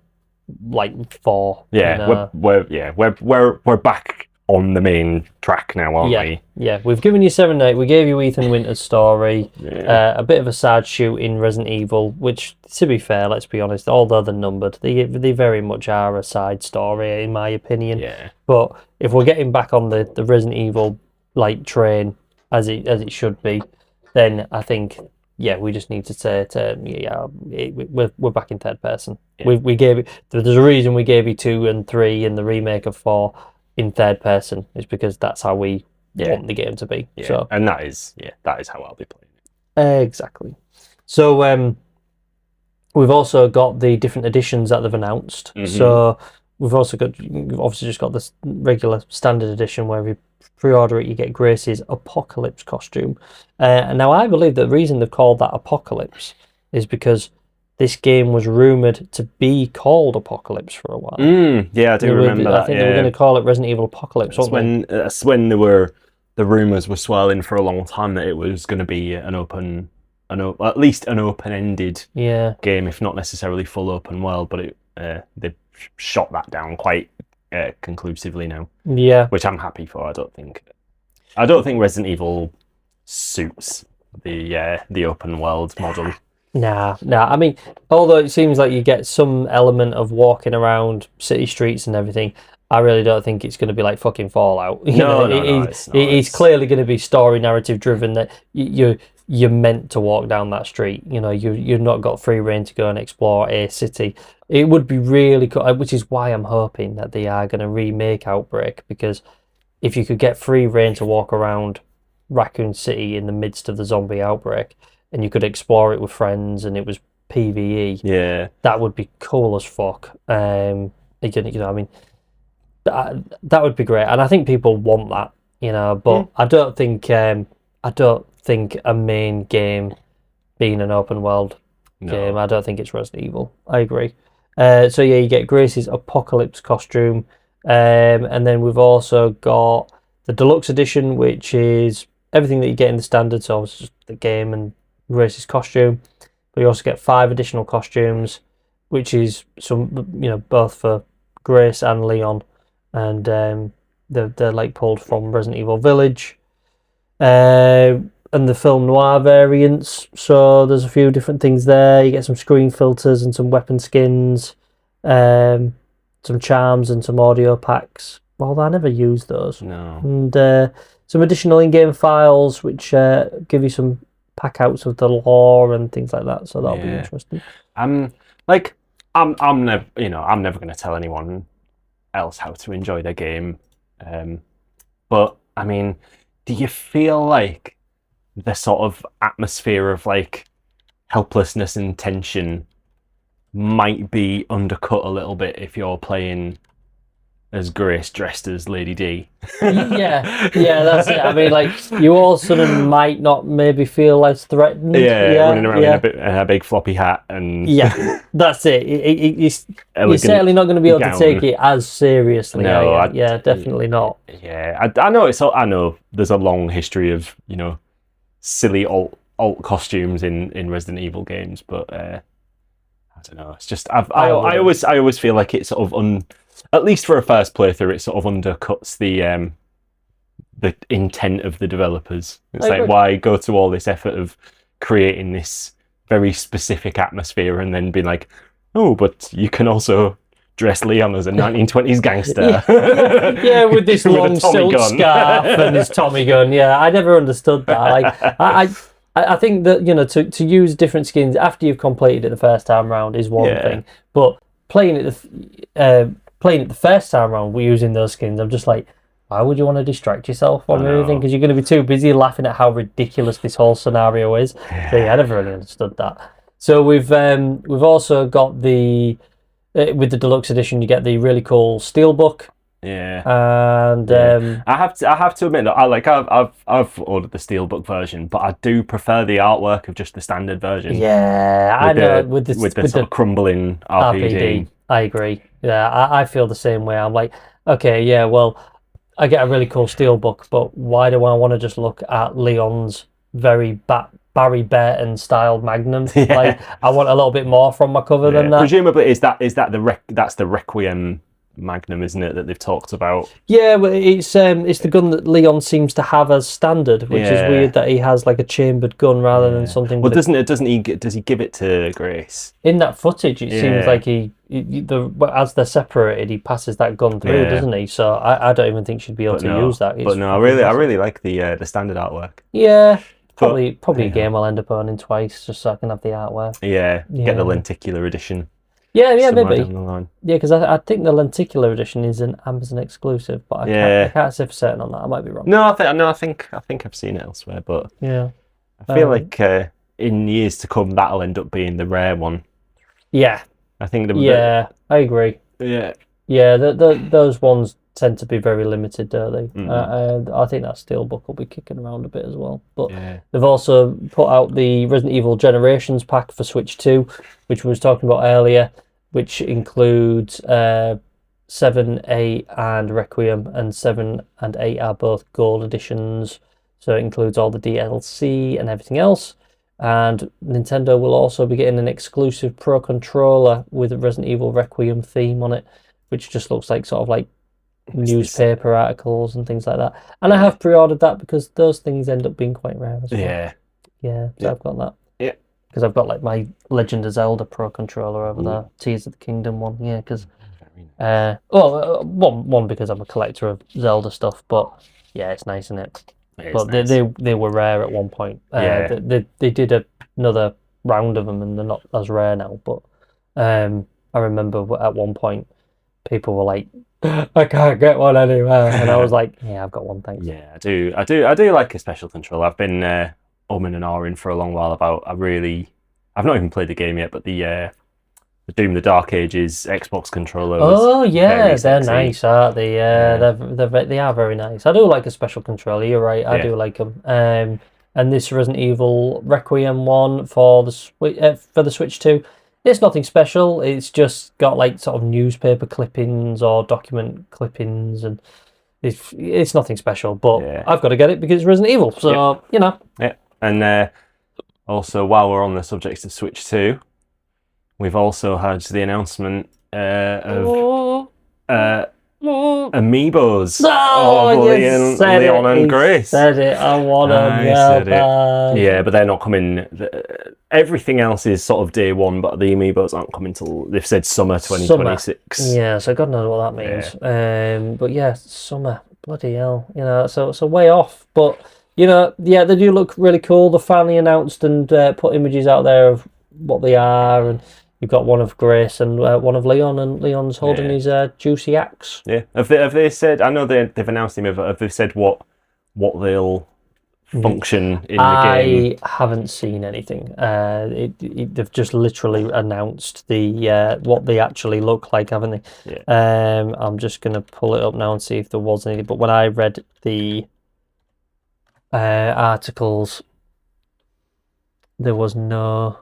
Speaker 5: like 4.
Speaker 6: Yeah, we're back on the main track now, aren't we?
Speaker 5: Yeah, we've given you 7 and 8. We gave you Ethan Winter's story, a bit of a sad shoot in Resident Evil, which, to be fair, let's be honest, although they're numbered, they very much are a side story, in my opinion.
Speaker 6: Yeah.
Speaker 5: But if we're getting back on the Resident Evil like train as it should be, then I think we just need to say we're back in third person.
Speaker 6: Yeah.
Speaker 5: We gave it. There's a reason we gave you 2 and 3 in the remake of 4. In third person is because that's how we want the game to be.
Speaker 6: Yeah.
Speaker 5: So,
Speaker 6: and that is how I'll be playing it.
Speaker 5: Exactly. So we've also got the different editions that they've announced.
Speaker 6: Mm-hmm.
Speaker 5: So we've obviously just got this regular standard edition where if you pre-order it, you get Grace's Apocalypse costume. And now I believe the reason they've called that Apocalypse is because this game was rumoured to be called Apocalypse for a while.
Speaker 6: Yeah, I do remember that.
Speaker 5: I think they were going to call it Resident Evil Apocalypse.
Speaker 6: That's when the rumours were swirling for a long time that it was going to be at least an open-ended game, if not necessarily full open world. But they've shot that down quite conclusively now.
Speaker 5: Yeah,
Speaker 6: which I'm happy for. I don't think Resident Evil suits the open world model.
Speaker 5: Nah. I mean, although it seems like you get some element of walking around city streets and everything, I really don't think it's going to be like fucking Fallout. It's clearly going to be story narrative driven. That you're meant to walk down that street. You know, you've not got free reign to go and explore a city. It would be really cool, which is why I'm hoping that they are going to remake Outbreak, because if you could get free reign to walk around Raccoon City in the midst of the zombie outbreak, and you could explore it with friends, and it was PvE. That would be cool as fuck. I mean, that would be great, and I think people want that. You know, but I don't think a main game being an open world game. I don't think it's Resident Evil. I agree. So you get Grace's Apocalypse costume, and then we've also got the deluxe edition, which is everything that you get in the standard. So it's just the game and Grace's costume, but you also get 5 additional costumes, which is some, both for Grace and Leon, and they're like pulled from Resident Evil Village, and the film noir variants. So there's a few different things there. You get some screen filters and some weapon skins, some charms and some audio packs. Although I never use those.
Speaker 6: No.
Speaker 5: And some additional in-game files, which give you some pack outs of the lore and things like that, so that'll be interesting.
Speaker 6: I'm never going to tell anyone else how to enjoy their game, but I mean, do you feel like the sort of atmosphere of like helplessness and tension might be undercut a little bit if you're playing as Grace dressed as Lady D?
Speaker 5: yeah, that's it. I mean, like, you all of a sudden might not maybe feel as threatened.
Speaker 6: Running around in a big floppy hat and
Speaker 5: that's it. You're certainly not going to be able to take it as seriously. No, definitely not.
Speaker 6: Yeah, I know there's a long history of silly alt costumes in Resident Evil games, but I don't know. It's just I always feel like it's sort of at least for a first playthrough, it sort of undercuts the intent of the developers. It's like, why go to all this effort of creating this very specific atmosphere and then be like, oh, but you can also dress Leon as a 1920s gangster.
Speaker 5: With this long silk scarf and his Tommy gun. Yeah, I never understood that. Like, I think that to use different skins after you've completed it the first time round is one thing, but playing it the first time around, we're using those skins. I'm just like, why would you want to distract yourself from
Speaker 6: I know.
Speaker 5: everything? Because you're going to be too busy laughing at how ridiculous this whole scenario is. So yeah, I never really understood that. So we've also got the with the deluxe edition, you get the really cool steelbook.
Speaker 6: Yeah.
Speaker 5: And
Speaker 6: I have to admit that I've ordered the steelbook version, but I do prefer the artwork of just the standard version.
Speaker 5: Yeah, I know with the
Speaker 6: sort of crumbling RPG.
Speaker 5: I agree. Yeah, I feel the same way. I'm like, okay, yeah, well, I get a really cool steelbook, but why do I want to just look at Leon's very Barry Burton styled Magnum?
Speaker 6: Yeah.
Speaker 5: Like, I want a little bit more from my cover than that.
Speaker 6: Presumably, that's the Requiem Magnum, isn't it, that they've talked about?
Speaker 5: Yeah, well, it's the gun that Leon seems to have as standard, which is weird that he has like a chambered gun rather than something.
Speaker 6: Well, does he give it to Grace?
Speaker 5: In that footage, it seems like as they're separated, he passes that gun through, doesn't he? So I don't even think she'd be able to use that.
Speaker 6: But no, I really like the standard artwork.
Speaker 5: Yeah. Probably a game I'll end up owning twice just so I can have the artwork.
Speaker 6: Yeah, get the lenticular edition.
Speaker 5: Yeah, maybe.
Speaker 6: Down the line.
Speaker 5: Yeah, because I think the lenticular edition is an Amazon exclusive, but I can't say for certain on that. I might be wrong.
Speaker 6: No, I think I've seen it elsewhere, but
Speaker 5: yeah,
Speaker 6: I feel like in years to come that'll end up being the rare one.
Speaker 5: Yeah,
Speaker 6: I think.
Speaker 5: I agree.
Speaker 6: Yeah,
Speaker 5: those ones tend to be very limited, don't they?
Speaker 6: Mm-hmm.
Speaker 5: I think that Steelbook will be kicking around a bit as well. But they've also put out the Resident Evil Generations pack for Switch 2, which we was talking about earlier, which includes 7, 8, and Requiem, and 7 and 8 are both gold editions. So it includes all the DLC and everything else. And Nintendo will also be getting an exclusive Pro Controller with a Resident Evil Requiem theme on it, which just looks like sort of like newspaper articles and things like that. And I have pre-ordered that because those things end up being quite rare as well. Yeah, so I've got that.
Speaker 6: Yeah.
Speaker 5: Because I've got like my Legend of Zelda Pro Controller over there, Tears of the Kingdom one. Yeah, because one because I'm a collector of Zelda stuff, but yeah, it's nice, isn't it? But nice. They were rare at one point. They did another round of them, and they're not as rare now. But I remember at one point people were like, "I can't get one anywhere," and I was like, "Yeah, I've got one, thanks."
Speaker 6: Yeah, I do like a special controller. I've been umming and ahhing for a long while about. I've not even played the game yet, but the Doom the Dark Ages Xbox controller.
Speaker 5: Oh yeah, they're nice, aren't they? Yeah, they are very nice. I do like a special controller. You're right, I do like them. And this Resident Evil Requiem one for the Switch 2. It's nothing special. It's just got like sort of newspaper clippings or document clippings, and it's nothing special. But I've got to get it because it's Resident Evil. So you know.
Speaker 6: Yeah, and also while we're on the subject of Switch 2, we've also had the announcement of Amiibos of Leon and Grace.
Speaker 5: Said it. I want them.
Speaker 6: Yeah, but they're not coming. Everything else is sort of day one, but the Amiibos aren't coming till they've said summer 2026.
Speaker 5: Yeah, so God knows what that means. Yeah. But yeah, summer. Bloody hell. You know, so it's a way off. But you know, yeah, they do look really cool. They finally announced and put images out there of what they are, and you've got one of Grace and one of Leon, and Leon's holding his juicy axe. Yeah.
Speaker 6: Have they said? I know they've announced him. Have they said what they'll function in the game?
Speaker 5: I haven't seen anything. They've just literally announced the what they actually look like, haven't they?
Speaker 6: Yeah.
Speaker 5: I'm just gonna pull it up now and see if there was anything. But when I read the articles, there was no.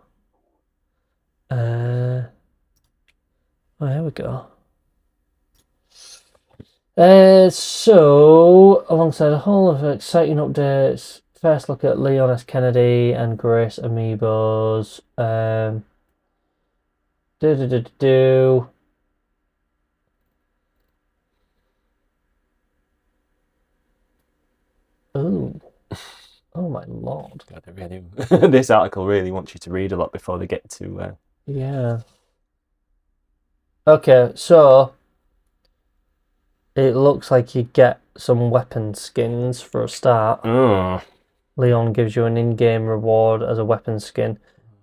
Speaker 5: Oh, here we go. So, alongside a whole of exciting updates, first look at Leon S. Kennedy and Grace Amiibos. Ooh. Oh my lord.
Speaker 6: God, this article really wants you to read a lot before they get to...
Speaker 5: Yeah. Okay, so it looks like you get some weapon skins for a start.
Speaker 6: Oh.
Speaker 5: Leon gives you an in-game reward as a weapon skin.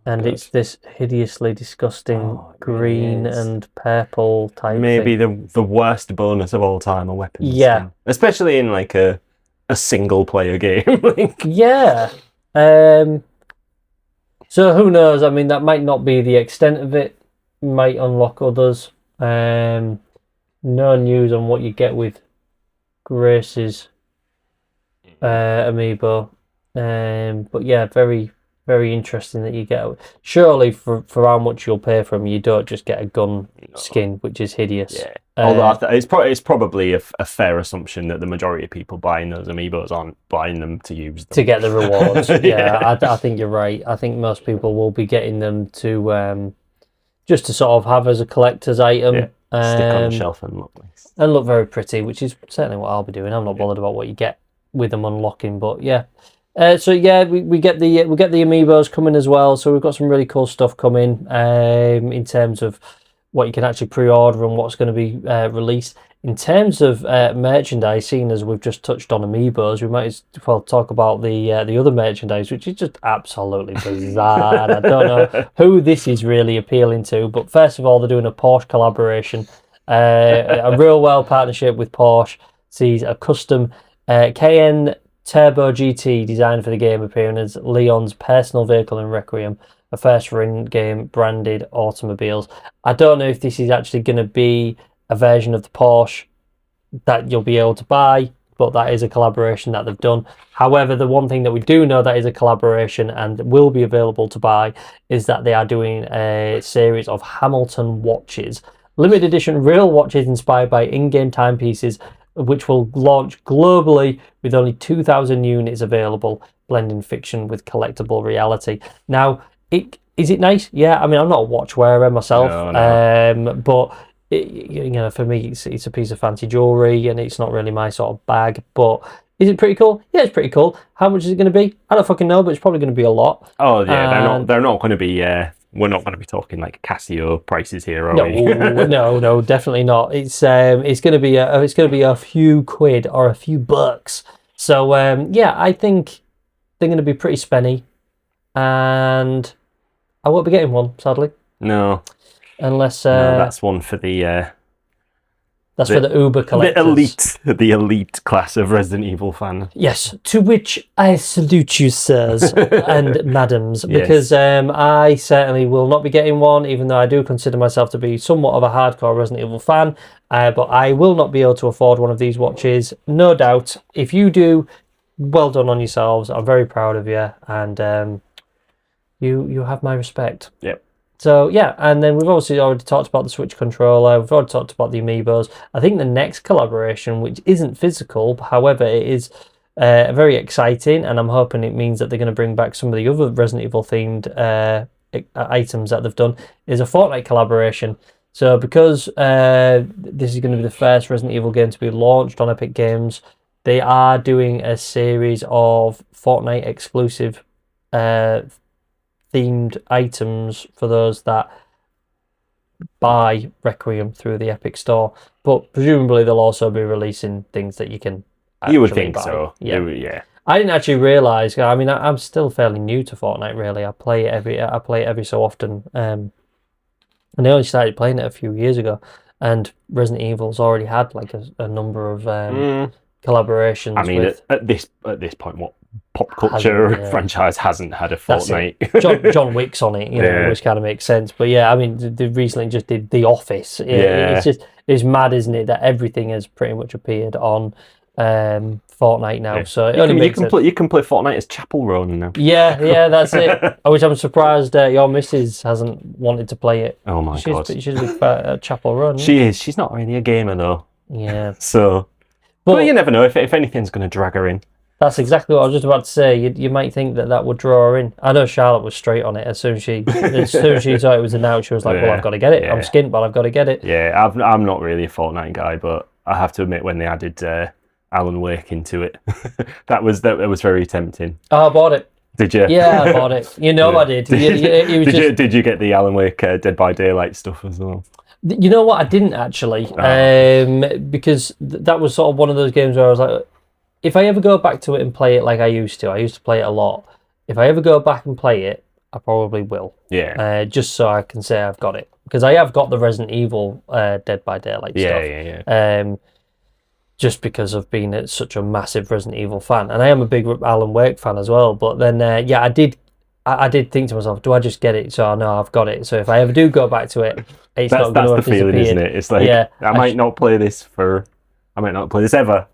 Speaker 5: And
Speaker 6: Good.
Speaker 5: it's this hideously disgusting
Speaker 6: Oh, it really
Speaker 5: green
Speaker 6: is.
Speaker 5: and purple type
Speaker 6: Maybe
Speaker 5: thing.
Speaker 6: the worst bonus of all time, a weapon
Speaker 5: Yeah.
Speaker 6: skin. Especially in like a single player game. Like,
Speaker 5: Yeah. So who knows? I mean, that might not be the extent of it. Might unlock others. No news on what you get with Grace's amiibo. But yeah, very, very interesting that you get. Surely, for how much you'll pay for them, you don't just get a gun skin, which is hideous.
Speaker 6: yeah. Although it's probably a fair assumption that the majority of people buying those amiibos aren't buying them to use them.
Speaker 5: To get the rewards.
Speaker 6: Yeah.
Speaker 5: I think you're right. I think most people will be getting them to just to sort of have as a collector's item.
Speaker 6: Yeah. Stick on the shelf and look nice.
Speaker 5: And look very pretty, which is certainly what I'll be doing. I'm not bothered about what you get with them unlocking, but yeah. So yeah, we get the amiibos coming as well. So we've got some really cool stuff coming in terms of what you can actually pre-order and what's going to be released. In terms of merchandise, seeing as we've just touched on amiibos, we might as well talk about the other merchandise, which is just absolutely bizarre. And I don't know who this is really appealing to, but first of all, they're doing a Porsche collaboration, a real well partnership with Porsche. Sees a custom KN Turbo GT designed for the game, appearing as Leon's personal vehicle in Requiem, a first for in-game branded automobiles. I don't know if this is actually going to be a version of the Porsche that you'll be able to buy, but that is a collaboration that they've done. However, the one thing that we do know that is a collaboration and will be available to buy is that they are doing a series of Hamilton watches, limited edition real watches inspired by in-game timepieces, which will launch globally with only 2,000 units available, blending fiction with collectible reality. Now, is it nice? Yeah, I mean, I'm not a watch wearer myself,
Speaker 6: No.
Speaker 5: but for me, it's a piece of fancy jewelry, and it's not really my sort of bag. But is it pretty cool? Yeah, it's pretty cool. How much is it going to be? I don't fucking know, but it's probably going to be a lot.
Speaker 6: Oh yeah, they're not going to be. We're not going to be talking like Casio prices here, are we?
Speaker 5: No, definitely not. It's going to be a few quid or a few bucks. So yeah, I think they're going to be pretty spenny, and I won't be getting one, sadly.
Speaker 6: No.
Speaker 5: Unless
Speaker 6: No, that's one for the
Speaker 5: for the Uber collectors.
Speaker 6: The elite class of Resident Evil fan.
Speaker 5: Yes, to which I salute you, sirs and madams, because I certainly will not be getting one, even though I do consider myself to be somewhat of a hardcore Resident Evil fan. But I will not be able to afford one of these watches, no doubt. If you do, well done on yourselves. I'm very proud of you, and you have my respect.
Speaker 6: Yep.
Speaker 5: So yeah, and then we've obviously already talked about the Switch controller. We've already talked about the amiibos. I think the next collaboration, which isn't physical, however, it is very exciting, and I'm hoping it means that they're going to bring back some of the other Resident Evil themed items that they've done, is a Fortnite collaboration. So because this is going to be the first Resident Evil game to be launched on Epic Games, they are doing a series of Fortnite exclusive themed items for those that buy Requiem through the Epic Store, but presumably they'll also be releasing things that you can actually
Speaker 6: You would think
Speaker 5: buy.
Speaker 6: so. Yeah.
Speaker 5: I didn't actually realise. I mean, I'm still fairly new to Fortnite. Really, I play it every so often, and I only started playing it a few years ago. And Resident Evil's already had like a number of collaborations.
Speaker 6: I mean,
Speaker 5: with...
Speaker 6: at this point, what pop culture franchise hasn't had a Fortnite?
Speaker 5: John Wick's on it, which kind of makes sense. But yeah, I mean, they recently just did The Office. It's mad, isn't it, that everything has pretty much appeared on Fortnite now. So it only makes sense.
Speaker 6: You can play Fortnite as Chapel Ronan now.
Speaker 5: Yeah, that's it. Which I'm surprised your missus hasn't wanted to play it.
Speaker 6: Oh my god,
Speaker 5: she's a big fan of Chapel Run.
Speaker 6: She is. She's not really a gamer though.
Speaker 5: Yeah.
Speaker 6: So, but you never know if anything's going to drag her in.
Speaker 5: That's exactly what I was just about to say. You might think that would draw her in. I know Charlotte was straight on it as soon as she saw it was announced. She was like, "Well, I've got to get it. I'm skint, but I've got to get it."
Speaker 6: Yeah, I'm not really a Fortnite guy, but I have to admit when they added Alan Wake into it, that was very tempting.
Speaker 5: Oh, I bought it.
Speaker 6: Did you?
Speaker 5: Yeah, I bought it. I did.
Speaker 6: Did you get the Alan Wake Dead by Daylight stuff as well?
Speaker 5: You know what? I didn't actually, because that was sort of one of those games where I was like, if I ever go back to it and play it like I used to play it a lot. If I ever go back and play it, I probably will.
Speaker 6: Yeah.
Speaker 5: Just so I can say I've got it. Because I have got the Resident Evil Dead by Daylight stuff.
Speaker 6: Yeah.
Speaker 5: Just because of being such a massive Resident Evil fan. And I am a big Alan Wake fan as well. But then, I did think to myself, do I just get it? So I know I've got it. So if I ever do go back to it, it's not going to have
Speaker 6: That's the feeling, isn't it? It's like, I might not play this ever.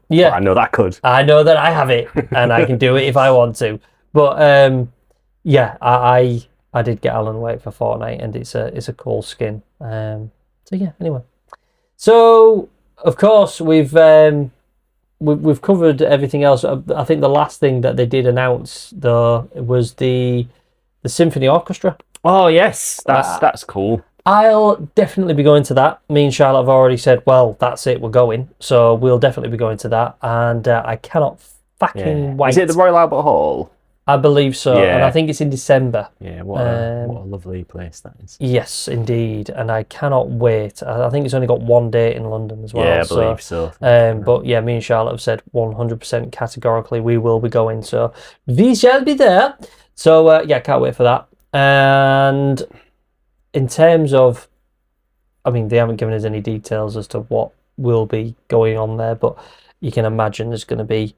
Speaker 5: Yeah.
Speaker 6: But I know that could.
Speaker 5: I know that I have it, and I can do it if I want to. But I did get Alan Wake for Fortnite, and it's a cool skin. So yeah. Anyway, so of course we've covered everything else. I think the last thing that they did announce though was the symphony orchestra.
Speaker 6: Oh yes, that's cool.
Speaker 5: I'll definitely be going to that. Me and Charlotte have already said, well, that's it, we're going. So we'll definitely be going to that. And I cannot fucking wait.
Speaker 6: Is it the Royal Albert Hall?
Speaker 5: I believe so. And I think it's in December.
Speaker 6: Yeah, what a lovely place that is.
Speaker 5: Yes, indeed. And I cannot wait. I think it's only got one date in London as well.
Speaker 6: Yeah, I believe so.
Speaker 5: But yeah, me and Charlotte have said 100% categorically we will be going. So we shall be there. So can't wait for that. And in terms of, I mean, they haven't given us any details as to what will be going on there, but you can imagine there's going to be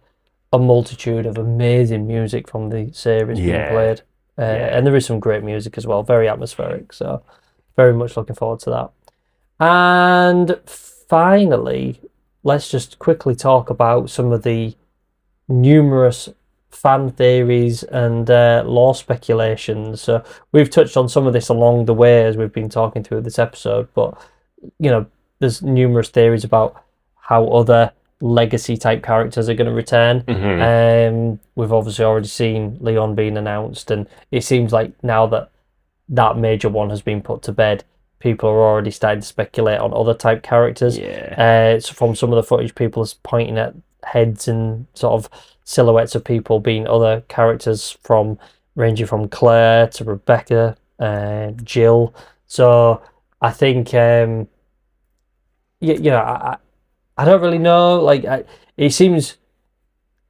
Speaker 5: a multitude of amazing music from the series being played. And there is some great music as well, very atmospheric. So very much looking forward to that. And finally, let's just quickly talk about some of the numerous fan theories and lore speculations. So we've touched on some of this along the way as we've been talking through this episode, but there's numerous theories about how other legacy type characters are going to return. We've obviously already seen Leon being announced, and it seems like now that major one has been put to bed, people are already starting to speculate on other type characters. So from some of the footage, people are pointing at heads and sort of silhouettes of people being other characters, ranging from Claire to Rebecca, Jill. So I think I don't really know. It seems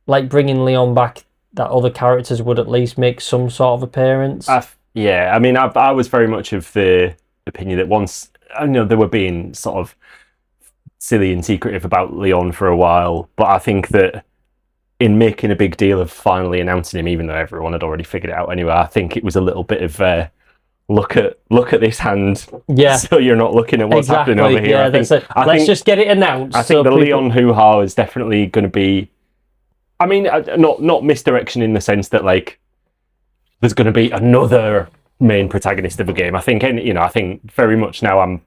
Speaker 5: like bringing Leon back, that other characters would at least make some sort of appearance.
Speaker 6: I was very much of the opinion that once, they were being sort of silly and secretive about Leon for a while, but I think that in making a big deal of finally announcing him, even though everyone had already figured it out anyway, I think it was a little bit of look at this hand. Yeah. So you're not looking at what's happening over here.
Speaker 5: Yeah, let's just get it announced.
Speaker 6: I think the Leon hoo-ha is definitely going to be, I mean, not misdirection in the sense that there's going to be another main protagonist of a game. I think I think very much now I'm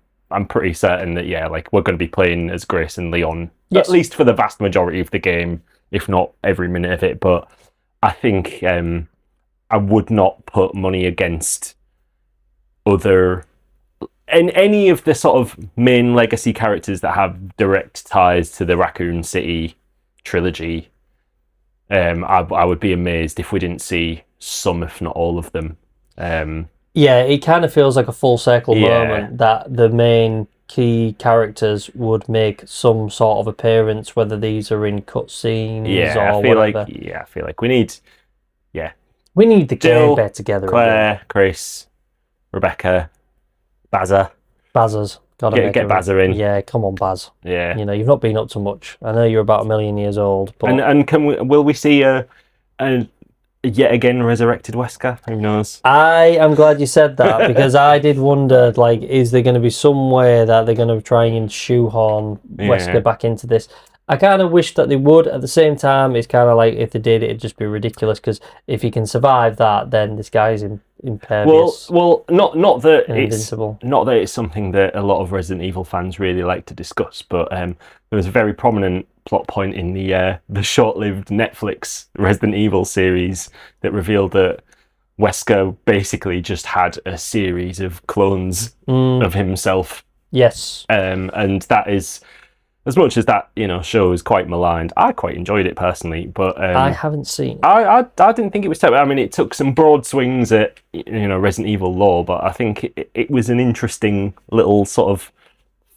Speaker 6: pretty certain that we're going to be playing as Grace and Leon, at least for the vast majority of the game, if not every minute of it. But I think I would not put money against any of the sort of main legacy characters that have direct ties to the Raccoon City trilogy. I would be amazed if we didn't see some, if not all of them.
Speaker 5: It kind of feels like a full circle moment that the main key characters would make some sort of appearance, whether these are in cutscenes or whatever.
Speaker 6: I feel like we need
Speaker 5: the Jill, game together.
Speaker 6: Claire, again. Grace, Rebecca,
Speaker 5: Bazza's gotta
Speaker 6: get Bazza in.
Speaker 5: Yeah, come on, Baz.
Speaker 6: Yeah,
Speaker 5: you've not been up to much. I know you're about 1,000,000 years old, but
Speaker 6: will we see a yet again resurrected Wesker? Who knows?
Speaker 5: I am glad you said that, because I did wonder, is there going to be some way that they're going to try and shoehorn Wesker back into this? I kind of wish that they would. At the same time, it's kind of like if they did, it'd just be ridiculous, because if he can survive that, then this guy's impervious.
Speaker 6: Well, not that
Speaker 5: invincible.
Speaker 6: Not that it's something that a lot of Resident Evil fans really like to discuss, but there was a very prominent plot point in the short-lived Netflix Resident Evil series that revealed that Wesker basically just had a series of clones of himself.
Speaker 5: Yes.
Speaker 6: And that is, as much as that show is quite maligned, I quite enjoyed it personally. But
Speaker 5: I haven't seen.
Speaker 6: I didn't think it was terrible. I mean, it took some broad swings at Resident Evil lore, but I think it was an interesting little sort of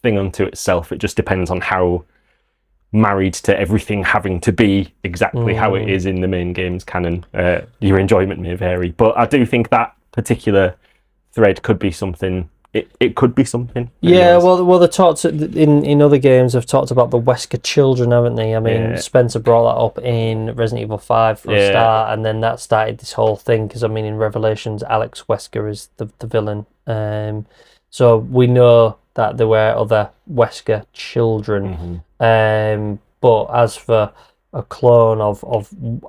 Speaker 6: thing unto itself. It just depends on how married to everything having to be exactly how it is in the main game's canon. Your enjoyment may vary, but I do think that particular thread could be something. It could be something.
Speaker 5: Yeah, well, the talks in other games have talked about the Wesker children, haven't they? I mean, Spencer brought that up in Resident Evil 5 for a start, and then that started this whole thing, because, I mean, in Revelations, Alex Wesker is the villain. So we know that there were other Wesker children. But as for a clone of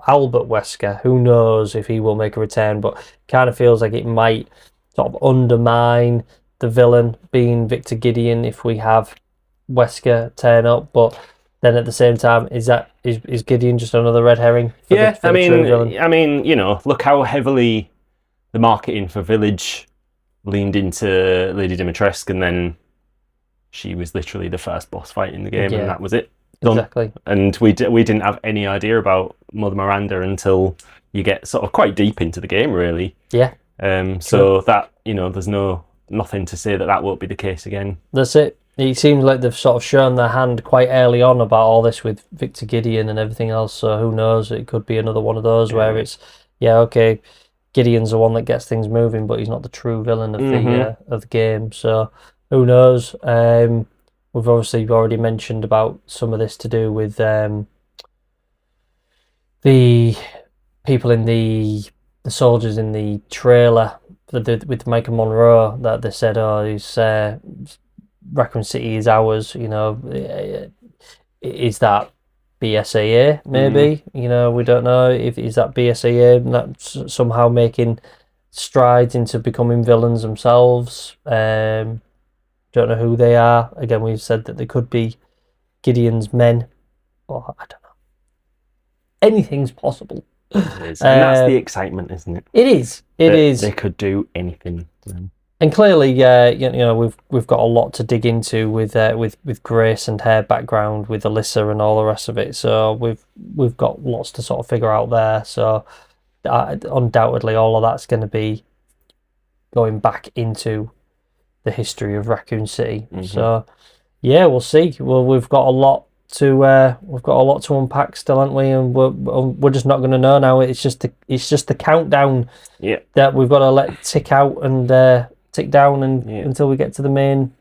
Speaker 5: Albert Wesker, who knows if he will make a return, but kind of feels like it might sort of undermine the villain being Victor Gideon if we have Wesker turn up. But then at the same time, is Gideon just another red herring?
Speaker 6: I mean, you know, look how heavily the marketing for Village leaned into Lady Dimitrescu, and then she was literally the first boss fight in the game, and that was it. Done. Exactly. And we didn't have any idea about Mother Miranda until you get sort of quite deep into the game, really.
Speaker 5: Yeah.
Speaker 6: So that, you know, there's nothing to say that won't be the case again.
Speaker 5: That's it. It seems like they've sort of shown their hand quite early on about all this with Victor Gideon and everything else. So who knows? It could be another one of those where it's, okay, Gideon's the one that gets things moving, but he's not the true villain of the game. So who knows? We've obviously already mentioned about some of this to do with the people in the soldiers in the trailer with Michael Monroe, that they said, Raccoon City is ours. You know, is that BSAA? Maybe you know, we don't know if is that BSAA that's somehow making strides into becoming villains themselves. Don't know who they are. Again, we've said that they could be Gideon's men, or I don't know. Anything's possible.
Speaker 6: It is. And that's the excitement, isn't it?
Speaker 5: It is. It is.
Speaker 6: They could do anything.
Speaker 5: And clearly, you know, we've got a lot to dig into with Grace and her background, with Alyssa and all the rest of it. So we've got lots to sort of figure out there. So undoubtedly, all of that's going to be going back into the history of Raccoon City. So yeah, we'll see. Well, we've got a lot to unpack still, haven't we? And we're just not going to know now. It's just the countdown that we've got to let tick out and tick down until we get to the main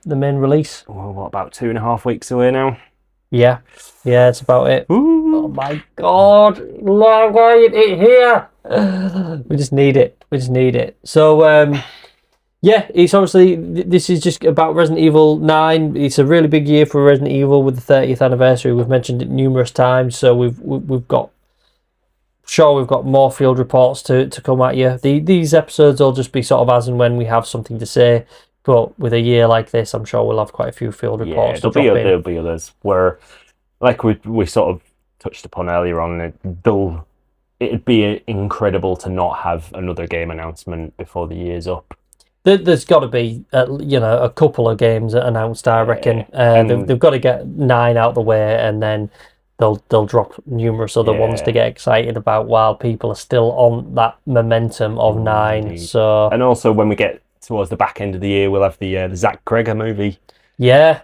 Speaker 5: release.
Speaker 6: Well, what, about 2.5 weeks away now?
Speaker 5: Yeah, it's about it. Ooh. Oh my God, why is it here? We just need it. So yeah, it's obviously, this is just about Resident Evil 9. It's a really big year for Resident Evil with the 30th anniversary. We've mentioned it numerous times, so we've got more field reports to come at you. These episodes will just be sort of as and when we have something to say, but with a year like this, I'm sure we'll have quite a few field reports.
Speaker 6: There'll be others where, like we sort of touched upon earlier on, it'd be incredible to not have another game announcement before the year's up.
Speaker 5: There's got to be, a couple of games announced, I reckon. They've got to get 9 out the way, and then they'll drop numerous other ones to get excited about while people are still on that momentum of 9. Indeed. So,
Speaker 6: and also when we get towards the back end of the year, we'll have the Zach Gregor movie.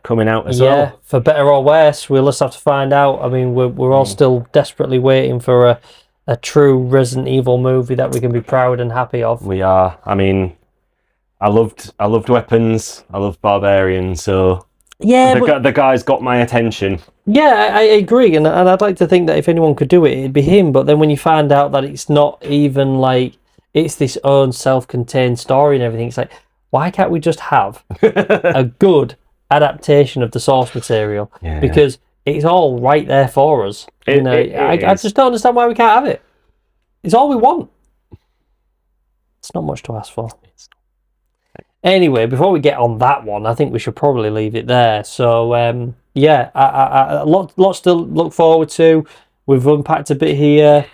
Speaker 6: coming out as well. Yeah,
Speaker 5: for better or worse, we'll just have to find out. I mean, we're all still desperately waiting for a true Resident Evil movie that we can be proud and happy of.
Speaker 6: We are. I mean, I loved Weapons. I loved Barbarian. So
Speaker 5: yeah,
Speaker 6: the guy's got my attention.
Speaker 5: Yeah, I agree, and I'd like to think that if anyone could do it, it'd be him. But then when you find out that it's not even like it's this own self-contained story and everything, it's like, why can't we just have a good adaptation of the source material?
Speaker 6: Yeah.
Speaker 5: Because it's all right there for us. I just don't understand why we can't have it. It's all we want. It's not much to ask for. Anyway, before we get on that one, I think we should probably leave it there. So, yeah, lots to look forward to. We've unpacked a bit here.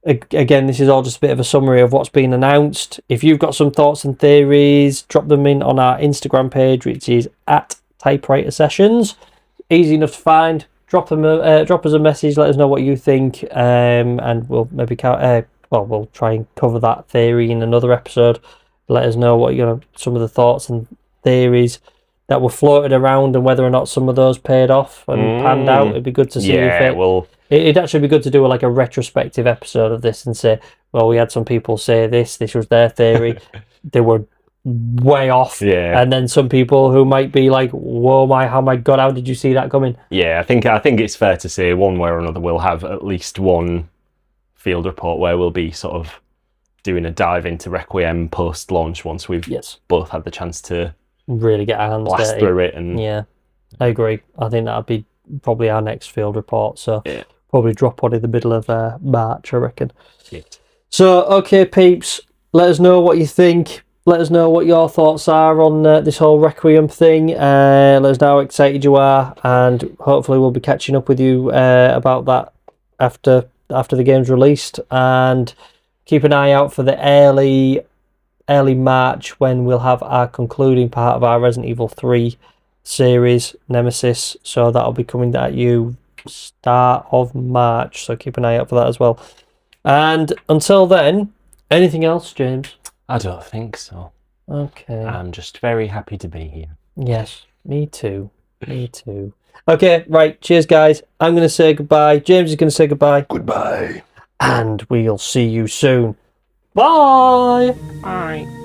Speaker 5: Again, this is all just a bit of a summary of what's been announced. If you've got some thoughts and theories, drop them in on our Instagram page, which is at Typewriter Sessions. Easy enough to find. Drop us a message. Let us know what you think, and we'll maybe we'll try and cover that theory in another episode. Let us know what some of the thoughts and theories. that were floated around and whether or not some of those paid off and panned out. It'd be good to see if it'd actually be good to do like a retrospective episode of this and say, well, we had some people say this was their theory. They were way off.
Speaker 6: Yeah.
Speaker 5: And then some people who might be like, whoa, my God, how did you see that coming?
Speaker 6: Yeah, I think it's fair to say one way or another we'll have at least one field report where we'll be sort of doing a dive into Requiem post-launch once we've both had the chance to
Speaker 5: really get our hands
Speaker 6: blast
Speaker 5: dirty.
Speaker 6: through it. And
Speaker 5: yeah, I agree. I think that'd be probably our next field report. So
Speaker 6: yeah.
Speaker 5: probably drop one in the middle of March, I reckon.
Speaker 6: Shit.
Speaker 5: So, okay, peeps, let us know what you think. Let us know what your thoughts are on this whole Requiem thing. Let us know how excited you are, and hopefully we'll be catching up with you about that after the game's released. And keep an eye out for the early March when we'll have our concluding part of our Resident Evil 3 series, Nemesis. So that'll be coming at you start of March. So keep an eye out for that as well. And until then, anything else, James?
Speaker 6: I don't think so.
Speaker 5: Okay.
Speaker 6: I'm just very happy to be here.
Speaker 5: Yes, me too. Me too. Okay, right. Cheers, guys. I'm going to say goodbye. James is going to say goodbye.
Speaker 1: Goodbye.
Speaker 5: And we'll see you soon. Bye.
Speaker 6: Bye.